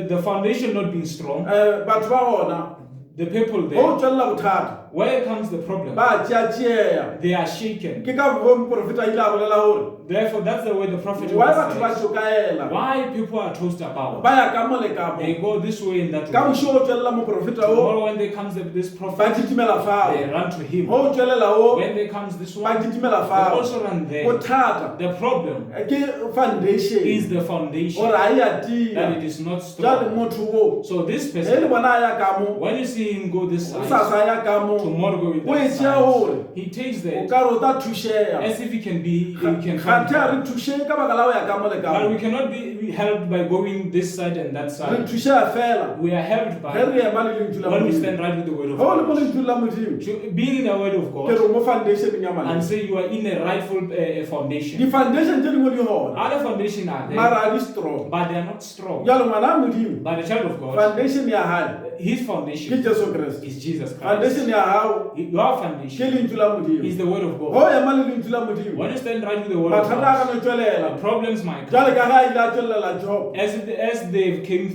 the foundation not being strong, batho ba gona the people go there, tswelela bothata where comes the problem? ba tšeatšeya They are shaken. ke ka bo moprofeta a ile a bolela gore Therefore, that's the way the prophet why was batho ba saying. tšokaela Why people are tossed about? ba ya ka mo le ka They mo go this way and that ka way. mošo o tswelela moprofeta o Tomorrow when there comes this ba prophet, titimela fao they run to him. go tswelela o When there comes this ba one, titimela they fao also run there. bothata The problem ke foundation is the foundation, gore a e a that tia it is not jale strong. motho o So this ge le person, bona a ya ka mo when you see him go this o side, sa sa ya ka mo tomorrow go with o e that tšea side, gore he takes o that ka re o ta thušega as if he can ga find the a re help. thušege ka baka la go ya ka mo le ka But mo we cannot be helped by going this side and that re side. thušega fela We are helped ge by re ema le lentswe la when we Modimo stand right with the word of ge o le mo God. lentswe la Modimo To being in the word of ke God re mo foundationeng ya and maleba say you are in a rightful foundation. di-foundation tše dingwe di gona Other foundation are there, mara a di strong but they are not strong. jalo ngwana wa Modimo But the child of God, foundation ya gae his ke foundation Jesu Kriste. is Jesus Christ. Foundation ya hao Your ke foundation lentswe la Modimo. is the word of Ho God. ema le lentswe la Modimo. When you stand right with the word of Mathata a God, ka no the tswelela. problems might Jwale come. ka ha ile a tswelela Job. As they came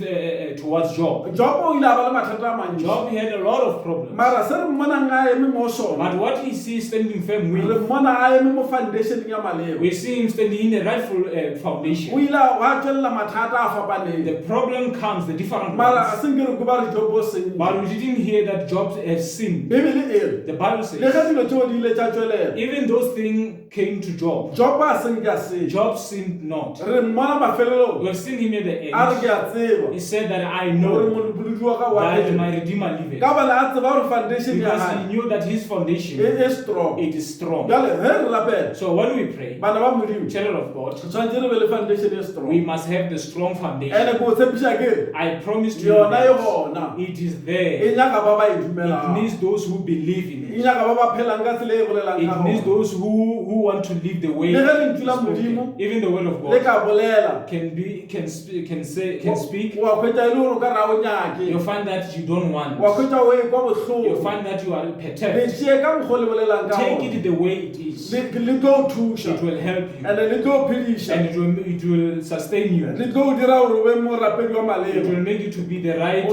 towards Job, Job o ile a ba le mathata a mantsi. Job had a lot of problems. Mara se re mmona nga eme mo sona. But what we see standing firm Re with, mmona a eme mo foundation ya maleba. we see him standing in a rightful O foundation. ile wa tswelela mathata a fapaneng. The problem comes, the different Mara a ones. se nke re ko ba re Job o seng. But we didn't hear that Job has sinned. Bibele e re The Bible le says, ga dilo tseo di ile tsa tswelela. even those things came to Job. Job a seng ke a se. Job sinned not. Re mmona mafelelo. We have seen him at the A re end. ke a tseba. He said that I Hore know molopolodi wa ka wa that pele. my Redeemer liveth. Ka bana a tseba hore foundation ya Because he hae knew that his foundation, e strong. it is strong. Jwale he re rapela. So when we pray, Bana ba Modimo. children of God, Tshwanetse re be le foundation e strong. we must have the strong foundation. Ene ko tshepisha ke re I promise to you yona e that gona. it is E there. nyaka ba ba e It dumelang. needs those who believe in E it. nyaka ba ba phelang ka tsela e bolelang ka It needs gona. those who want to live the way. Le ge lentswe it's la spoken. Modimo Even the word of le God ka bolela. can speak. Wa khwetsa ile hore ka ra o You nyake. find that you don't want. Wa khwetsa o e kwa You bohloko. find that you are Le perturbed. tšee ka mokgwa o le bolelang ka Take gona. it the way it is. Le tlo thusha. It will help you, And le tlo phedisha. and it will sustain you. Le tlo dira hore o be morapedi wa It will maleba. make you to be the right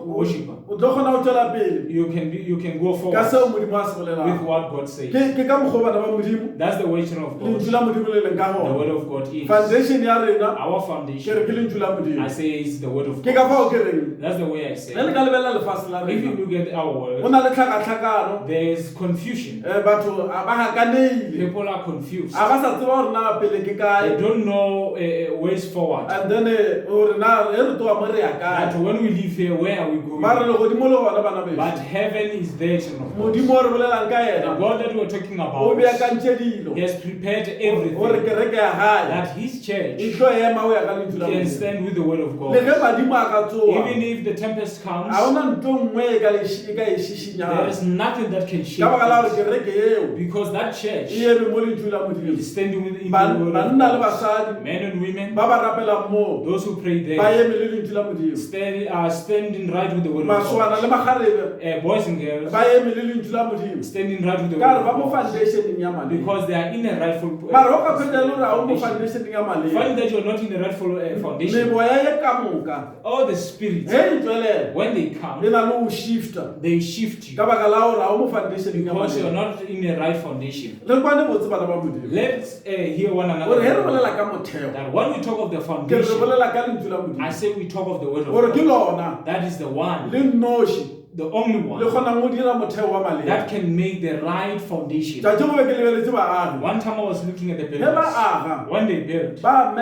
worshiper. O tlo kgona ho tswela pele You can go ka forward seo Modimo a se with bolelang. what God says. Ke ka mokgwa bana ba Modimo That's the way children of lentswe God, la Modimo le leng ka the gona. word of God is. Foundation ya rena Our ke re foundation, ke lentswe la I Modimo. say, is the word of Ke ka God. fao ke reng. That's the way I say. Le le ka lebella lefatshe la If you rena. look at our Go world, na le tlhakatlhakano. there's confusion. Batho a ba hakaneile. People are confused. A ba sa tseba hore na pele ke They kae. don't know ways forward. And then hore na e re tloga mo re ya That kae. when we live here, where are we Ba re going? le godimo le gona bana But beso. heaven is there, children of God. Modimo o re bolelang ka The yena. God that we're talking O about, beakantse dilo. He has prepared Hore everything kereke ya hae. that His E church tlo ema o ya ka lentswe la can Modimo. stand with the word of Le God. ge badimo a ka tsoa. Even if the tempest comes, Ha ona ntho nngwe e ka e there shishinyang. is nothing that can shake Ka baka la hore it. kereke eo Because that e church eme mo lentswe la Modimo. is standing within the word of Banna le God. basadi Men and women, ba ba rapelang moo those who pray ba there, eme le lentswe la Modimo. are standing right with the word of God. Maswana le magarebe Boys and girls, ba eme le lentswe la Modimo. standing right with the Ka re word ba mo of God. foundationeng ya maleba. Because they are in a rightful Mara ho ka phela le hore ha o mo foundation. foundationeng ya maleba. Find that you are not in a rightful foundation. Meboya e ka moka All the spirits, he e tswelela when they e come, na le ho shifta they shift you ka baka la hore ha o mo foundationeng ya because you are maleba. not in a right foundation. Le kwane botse bana ba Modimo. Let's hear one Hore he re another. bolela ka motheo. That when we talk of the Ke re foundation, bolela ka lentswe la I Modimo. say we talk of the word Hore of ke God. lona That is the one, le nnoši the only le one kgonang ho dira motheo wa maleba. that can make the right foundation. Tjatji go be ke lebeletse baagi. One time I was looking at the He ba buildings. aga When they build, ba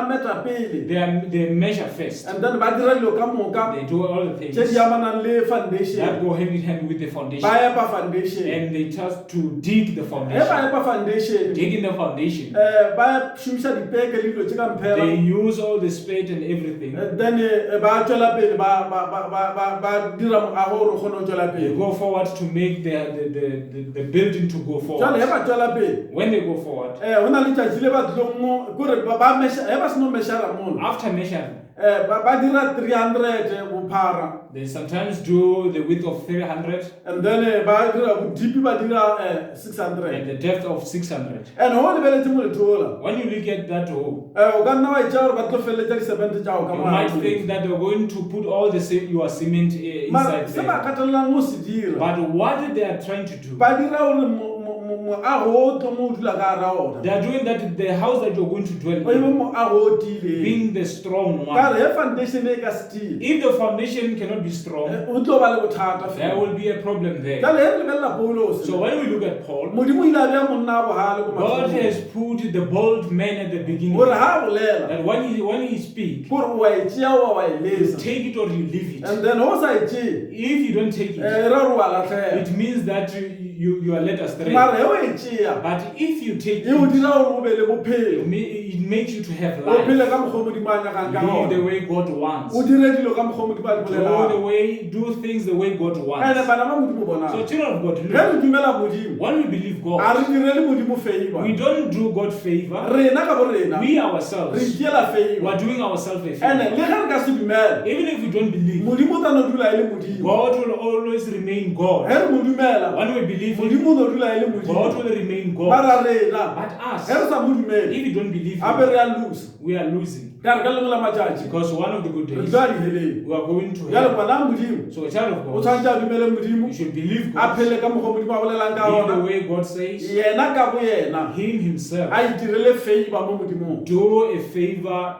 meta pele they measure first. and then ba dira dilo ka moka They do all the things tse di that amanang le foundation. go hand in hand with the Ba foundation. epa foundation. And they just to dig the He ba foundation. epa foundation. Digging the foundation. Ba shumisa dipeke le dilo tse ka They mphela. use all the spade and everything. And then ba tswela pele ba dira moago hore o kgone ho tswela They pele. go forward to make the building to go Jwale he forward. ba tswela pele. When they go forward, Ho na le tjatji le ba tlong mo kore ba measure he ba seno measure mono. after measuring, Ba dira 300 bophara. they sometimes do the width of 300 And then ba dira bodipi ba dira 600. and the depth of 600. And ho lebeletse mo lethola. When you look at that hole, O ka nna wa itse hore ba tlo felletsa di-cement tša go ka you mo might hare. think that they're going to put all your cement Mara inside se ba there. katelelang ho se dira. But what they are trying to do, Ba dira hore moago o tlo mo o dula ka hara ona. they are doing that the house that you're going to dwell O ebe in, moago o tiileng. being the strong Ka one. re he foundation e ka se tiile, If the foundation cannot be strong, o tlo ba le bothata there fela. will be a problem there. Jwale he re lebelela Paulus. So when we look at Paul, Modimo o ile a beha monna a bohale ko God mathomong. has put the bold man at the beginning. Hore ha a bolela That when he speaks, kore wa e tšea wa e you lesa. take it or you leave it. And then ho sa e tšee If you don't take it, ra re wa latlhela. it means that you are led astray. mara he o e tšea But if you take e o it, dira gore o be le bophelo it makes you to have o life. phele ka mokgwa o Modimo a nyakang ka Live the gona way God wants. o dire dilo ka mokgwa o Modimo a di bolelang Do things the way God ene wants. bana ba Modimo bona So children of God, ge look, re dumela Modimo when we believe a God, re direle Modimo favor we don't do God favor. rena ka bo rena We re ourselves, diela we favor are doing ourselves a ene favor. le ge re ka se dumele Even if we don't believe, Modimo o tla no dula e le Modimo God will always remain ge God. re mo dumela When we believe Him, Modimo o no dula e le God Modimo will remain God. mara rena But us, ge re sa mo dumele if we don't believe ape Him, re a lose we are losing. ka re ka lengwe la matšatši Because one of the good re days, tlo a diheleng we are going to jale heaven. ngwana a Modimo So a child of o God, tshwanetse a dumele Modimo you should believe a God, phele ka mokgwa Modimo a bolelang ka live the ona way God says, yena ka bo yena Him Himself. a itirele favor mo Modimong Do a favor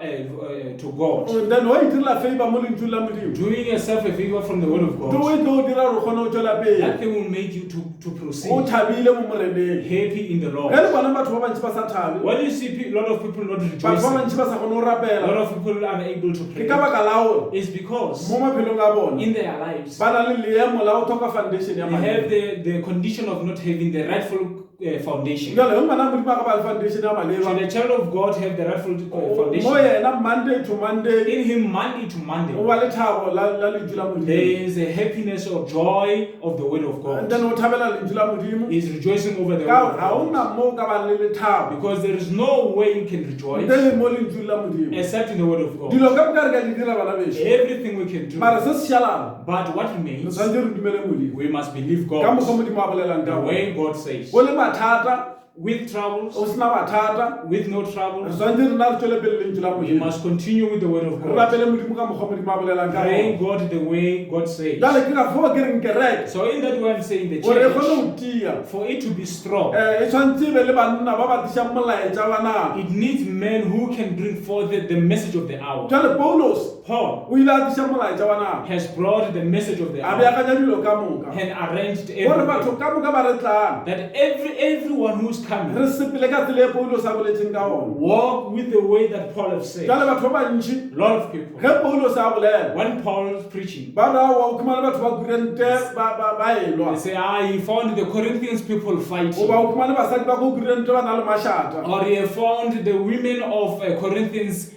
to God. then o itirela favor mo lentsweng la Modimo Doing yourself a favor from the Word of do God, e tlo o dira gore o kgone o tswela that pele thing will make you to o proceed thabile mo moreneng happy in the ge Lord. le bona batho ba bantši ba sa thabe When you see a lot of people not batho ba rejoicing, bantši ba sa kgone o a lot rapela of people are unable to ke pray, ka baka la gore it's because mo maphelong a bona in their lives ba na le leemo la go tlhoka foundation ya they have maleba the condition of not having the rightful foundation. jale ge ngwana Modimo a ka ba le foundation ya maleba Should a child of God have the rightful mo foundation? yena Monday to Monday In him, Monday to o Monday, ba le thabo la lentswe la there Modimo is a happiness or joy of the Word of and God. then o thabela lentswe la Modimo He is rejoicing over the Word ka of ga o God. na mo o ka ba le lethabo Because there is no way you can ntle rejoice le mo lentsweng la Modimo except in the Word of God. dilo ka moka re ka di dira bana beso Everything we can do. mara se se šalana But what re remains, tshwanetse re dumele Modimo we must believe ka God mokgwa Modimo a bolelang the ka way God says. o le mathata With o troubles, sena mathata with no re troubles, tshwanetse rena re tswele pele lentswe la we Modimo must continue with the Word of re God. rapele Modimo ka mokgwa Modimo a bolelang ka Pray ona God the way God says. jale ke ka foo ke reng kereke So in that way I'm saying the gore e kgone church, go tia for it to be strong, e tshwanetse e be le banna ba ba tišang molaetša wa nako it needs men who can bring forth the message of the hour. jale Paulos Paul o ile a tiša molaetša wa nako has brought the message of the a hour beakanya dilo ka moka and arranged gore batho everything. ka moka ba re tlang That everyone who's coming re sepele ka tsela e Paulos a boletseng ka ona walk with the way that Paul has said. jale batho ba bantši A lot of people, ge Paulos a bolela when Paul is preaching, ba ra wa o khumana batho ba kurente ba elwa they say, he found the Corinthians people o ba fighting. o khumana basadi ba go kurente ba na le mashata Or he found the women of Corinthians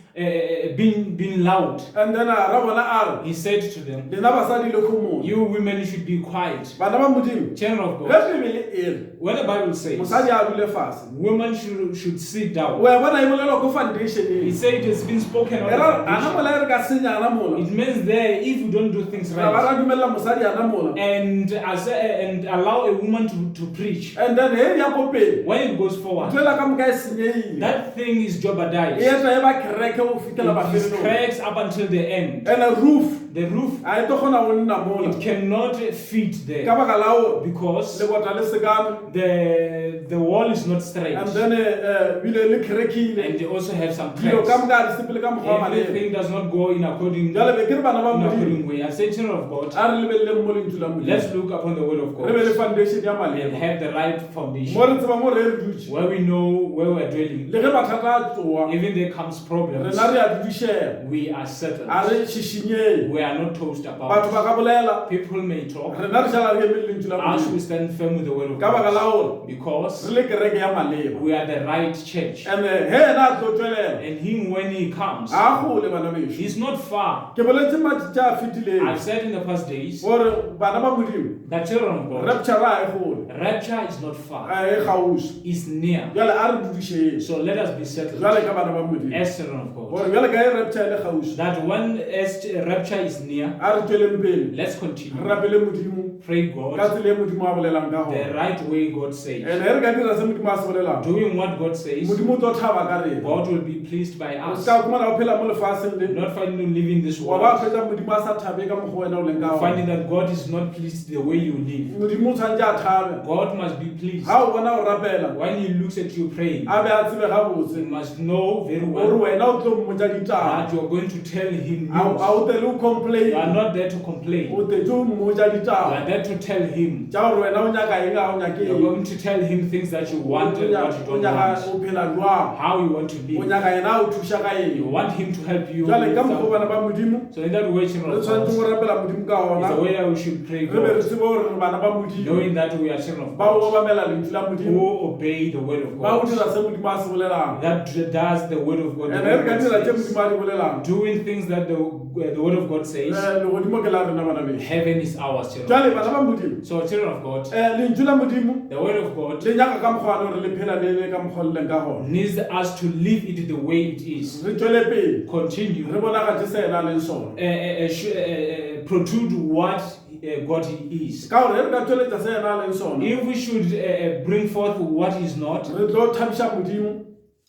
being loud. and then ra bona a re He said to them, lena basadi le khomong you women should be quiet. bana ba Modimo Children of ge God, Bibele e re when the Bible says mosadi a dule fase women should sit down, o ya bona e bolelwa ko foundation he e said it's been spoken on era the ana foundation. mola re ka senyana mola It means there, if you don't do things ra ba right ra dumella mosadi ana mola and allow a woman to preach, and then he ya go pele when it goes forward, tswela ka moka e senyeile that thing is e jeopardized. etla e ba kereke go fitela ba It cracks up until the end. and a roof The roof, a e tlo kgona go nna mola it cannot fit ka there baka la o because le bota le sekame the wall is not straight, and then bile le kerekile and they also have some dilo ka cracks. moka di sepele ka mokgwa wa maleba Everything does not go in according jale be ke re bana ba Modimo according way. I say, children of God, a re lebeleleng mo lentswe la Modimo let's look upon the word of re be le God foundation ya and maleba have the right mo foundation re tseba mo re re dutse where we know where we are dwelling. le ge mathata a tsoa Even there comes problems, rena re a dudišega we are settled. a re šišinyeng We are not toast batho about. ba ka bolela People may talk. rena re šala re eme lentswe la Us we Modimo stand firm with the word of ka baka la God gore because re le kereke ya maleba we are the right church. and he ena a tlo tswelela And him when he comes, a gole bana beso he's not far. ke boletse matšatši a fetileng I've said in the past days gore bana ba Modimo that children of God, rapture a e gole rapture is not far, a e gausi it's near. jale a re dudišeng So let us be settled jale ka bana ba Modimo as children of God. gore jale ka e rapture e le gausi That when as rapture is near, a re tsweleng pele let's re continue. rapele Modimo Pray ka God tsela e Modimo a bolelang ka the gona right way God says. and he re ka dira se Modimo a se bolelang Doing what God says, Modimo o tlo thaba ka rena God will be pleased by o us. ska khumana o phela mo lefaseng le Not finding living this wa ba world, fetsa Modimo a sa thabe ka mokgwa wena o leng ka ona finding that God is not pleased the way you live. Modimo o tshwanetse a thabe God must be pleased. ga o bona o rapela When He looks at you praying, a be a tsebe you gabotse must know very gore well wena o tlo mmotsa ditaba that you are going to tell Him a news. o tele o You are complain not there to complain. o tetse o mmotsa You are ditaba that to tell him. tša gore wena o nyaka eng ga o nyake You're going to tell him things that you want and what you o don't nyaka want. o phela jwang How you want to o live. nyaka yena o thuša ka You eng want him to help you. jale ka with mokgwa bana something. ba modimo So in that way, re children of tshwanetse go God, rapela modimo ka is gona the way we should pray re be re God, tsebe gore re bana ba modimo knowing that we are children of ba o God, obamela lentswe la modimo who obey the word of ba o God. dira se modimo a se bolelang That does the word of God. The ene word re ka of dira God tše says. modimo a di bolelang Doing things that the word of God says. legodimo ke la rena bana be Heaven is ours, children. jale bana ba modimo So children of God, lentswe la modimo the word of God le nyaka ka mokgwa gore le phela le ka mokgwa le leng ka gona needs us to live it the way it is. re tswele pele Continue. re bonagatse se ena leng sona Protrude what God is. ka gore re ka tsweletša se ena leng sona If we should bring forth what is not, re tlo thabiša modimo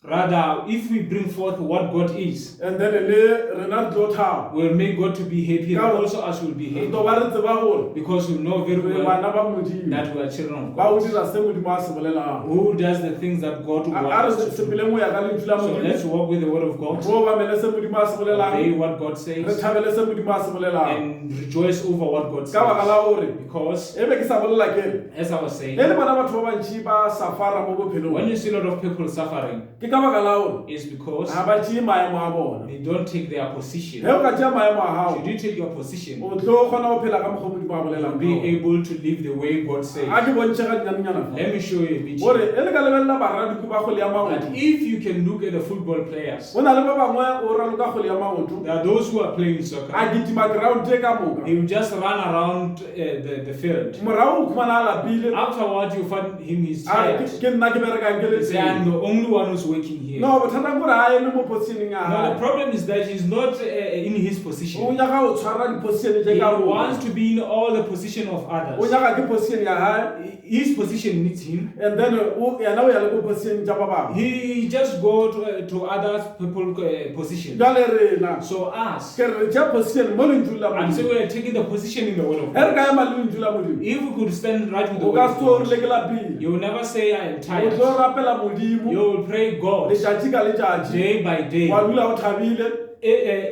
rather, if we bring forth what God is, and then le rena re tlo thaba we'll make God to be happy, and also us will be re happy. tlo ba re tseba gore Because we know very re well bana ba modimo that we are children of ba o God. dira se modimo a se bolelang Who does the things that God a re wants us to do? sepeleng go ya ka lentswe la So let's modimo walk with the word of God, re obamele se modimo a se bolelang obey what God re says, thabele se modimo a se bolelang and rejoice over what God ka baka la says. gore Because, e be ke sa bolela kere as I was saying, le le bona batho ba bantši ba safara mo bophelong when you see a lot of people suffering, ke ka baka la gore it's because ga ba tšee maemo a bona they don't take their position. ge o ka tšea maemo a gago Should you take your position, o tlo kgona go phela ka mokgwa modimo a you'll bolelang be ka ona. able to live the way God says. a ke bontšhe ga dinyanenyana fa Let me show you a bit gore here. e le ka lebelela baradiku ba kgole ya That maoto if you can look at the football players, go na le ba bangwe o raloka kgole ya maoto there are those who are playing soccer. a kitima ground e ka moka He will just run around the field. morago o khumana a lapile Afterwards, you find him is a tired. ke nna ke berekang ke He say, I'm letseng the only one who's working here. no bothata kore a eme mo positioning ya No, the gae problem is that he's not in his o position. nyaka go tshwara diposition tse He ka wants moka to be in all the position of o others. nyaka ke position ya gae His position needs him. and then yena o ya le ko position tša ba bangwe He just go to other people position. jale rena So us, ke re tšea position mo lentsweng la and so modimo we are taking the position in the word of ge re God. ka ema le lentswe la modimo If we could stand right with the o word ka of se o re God, le ke lapile you will never say I am o tired. tlo rapela modimo You will pray God letšatši ka letšatši day by day, wa dula o thabile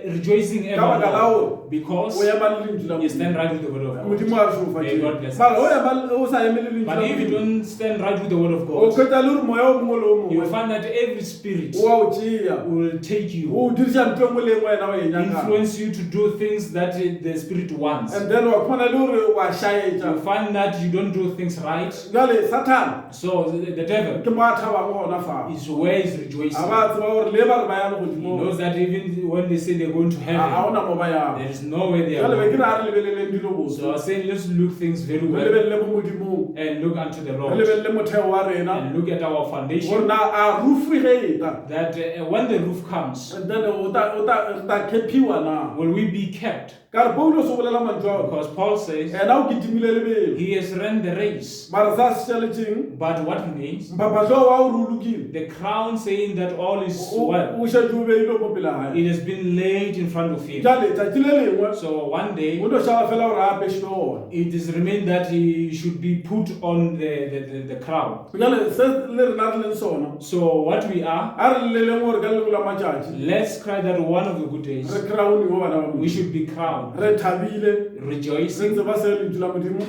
rejoicing ka baka la evermore gore because o ema le lentswe la you stand modimo right with the word of God. modimo a re May God bless sofatšee mara o us. ema o sa eme le lentswe But la if you modimo don't stand right with the word of o God, kgwetsa le gore moya o mongwe le o you mongwe find that every spirit o a o tšea will take you, o dirisa ntho engwe le engwe wena o e nyakang influence you to do things that the spirit wants. and then wa khumana le gore wa You šaetša find that you don't do things right. jale satan So the devil ke mo a thabang gona fao is where he's a rejoicing. ba tseba gore le ba re ba yang He godimo knows that even when they say they're going to a heaven, gona mo ba yang there is no way they are jale be ke going. re a re lebeleleng dilo So I botse say let's look things very re well lebelele mo modimong and look unto the re Lord lebelele motheo wa rena and look at our gore foundation. na a rufu ge eta That when the roof comes, and then re ta kepiwa na will we be kept? ka re paulos o bolela mantswe ao Because Paul says ena o kitimile lebelo he has run the race, mare sa se šaletšeng but what remains? mphapatlho wa o re o lokile The crown saying that all is well. o šetše o beile mo pele gae It has been laid in front of him. jale tšatši le lengwe So one day o no šala fela gore a apešwe ona it is remained that he should be put on the crown. jale se le rena re leng sona So what we are, a re leleng gore ka lelego la matšatši let's cry that one of the good days re crownio bana ba we modimo should be crowned, re thabile re rejoicing, tseba seo lentswe la modimo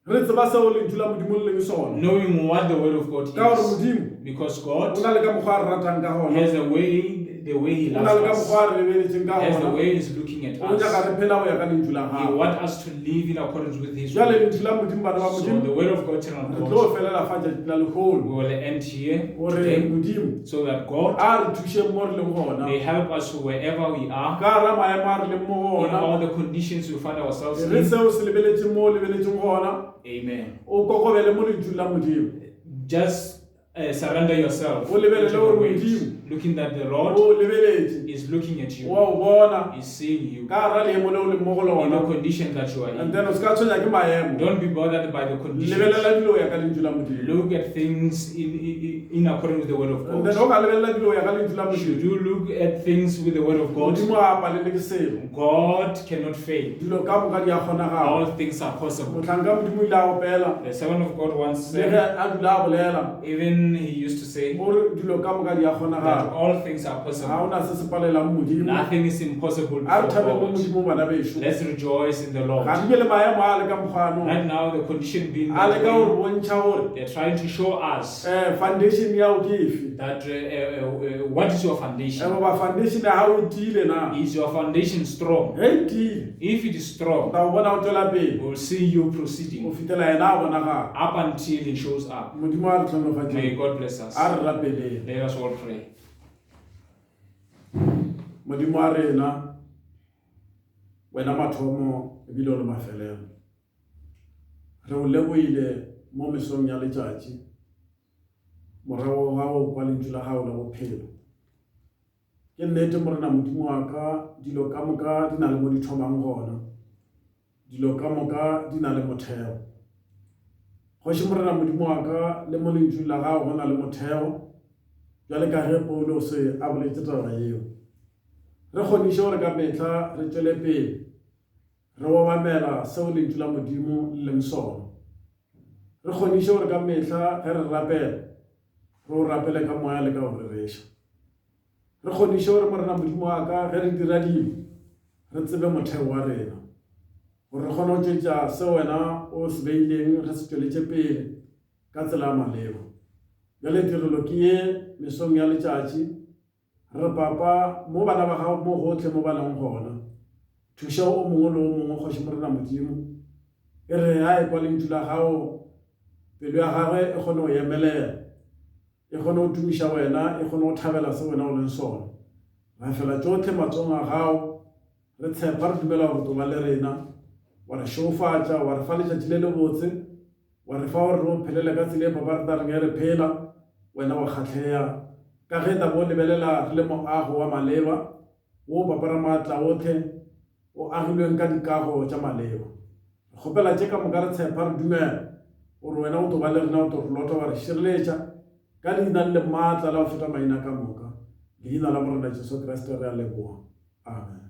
re tseba seo lentswe la modimo le leng sona knowing what the word of God ka gore is. modimo Because o God na le ka mokgwa a re ratang ka gona has the way He o na le ka loves us, mokgwa a re lebeletseng ka has the gona way He's looking at o nyaka us. re phela go ya ka lentswe la He gago wants us to live in accordance with His jale word. lentswe la modimo bana ba So modimo the word of God, children re of tlo God, o felela fa tšatši la we legolo will end here gore today, modimo so that God a re thušeng mo re leng gona may help us wherever we are, ka ra maemo a re leng mo in gona all the conditions we find ourselves re in. seo se lebeletseng mo o lebeletseng gona Amen. o kokobele mo lentsweng la modimo Just surrender yourself o lebelele into the gore ways, modimo looking that the o Lord lebeletse is looking at you, wa o bona is seeing you ka ra leemo le o leng mo go in the lona condition that you are and in. then o se ka tshwenya ke maemo Don't be bothered by the conditions. lebelela dilo go ya ka lentswe la modimo Look at things in accordance with the word of and then God. o ka lebelela dilo go ya ka lentswe la Should modimo you look at things with the word of God? modimo a palele ke selo God cannot fail. dilo ka moka di a kgonagago All things are possible. motlanka modimo ile a opela The servant of God once le ge said, a dula a bolela even Then he used to say gore dilo ka moka di a that kgonagala all things are ga possible. ona se se palelang modimo Nothing is impossible a re before thabeng mo God. modimo bana bešo Let's rejoice in the Lord. ga di be le maemo a le ka mokgwano Right now, the condition being a that le ka gore way, bontšha gore they're trying to show us foundation ya o ke efe that what is your foundation? goba foundation ya gago e tiile na Is your foundation strong? ge e tiile If it is o strong, ta o bona o tswela pele we'll see you o proceeding fitela ena a bonagala up until he shows up. modimo a re tlhonofatšeng May God bless us. a re rapeleng Let us all pray. modimo a rena wena mathomo ebile o le mafelelo re o leboile mo mesong ya letšatši morago ga o kwa lentšu la gago la bophelo ke nnete morena modimo wa ka dilo ka moka di na le mo di thomang gona dilo ka moka di na le motheo kgoši morena modimo wa ka le mo lentšu la gago go na le motheo bjale ka ge Paulo se a boletše taba yeo re kgoniše gore ka mehla re tšwele pele re obamela seo lentšu la modimo le leng sona re kgoniše gore ka mehla ge re rapela re o rapele ka moya le ka go rereša re kgoniše gore morena modimo wa ka ge re dira dilo re tsebe motheo wa rena gore re kgone go tšwetša se wena o se beileng re se tšweletše pele ka tsela ya maleba bjale tirelo ke ye mesong ya letšatši re papa mo bana ba gago mo gotlhe mo ba leng gona thuša o mongwe le o mongwe kgoši morena modimo e re a e kwa lentšu la gago pelo ya gagwe e kgone go emelela e kgone go tumiša wena e kgone go thabela se wena o leng sona ra fela tšotlhe matsong a gago re tshepa re dumela gore toba le rena wa re šofatša wa re fa letšatši le le botse wa re fa gore re o phelele ka tsela e papa re ta reng e re phela wena wa kgatlhega ka ge tabo o lebelela re le moago wa maleba wo papa ra maatla otlhe o agilweng ka dikago tša maleba re kgopela tše ka moka re tshepa re dumela gore wena o toba le rena o to re lota wa re šireletša ka leina le maatla la go feta maina ka moka leina la morena Jesu Kriste re a leboga amen.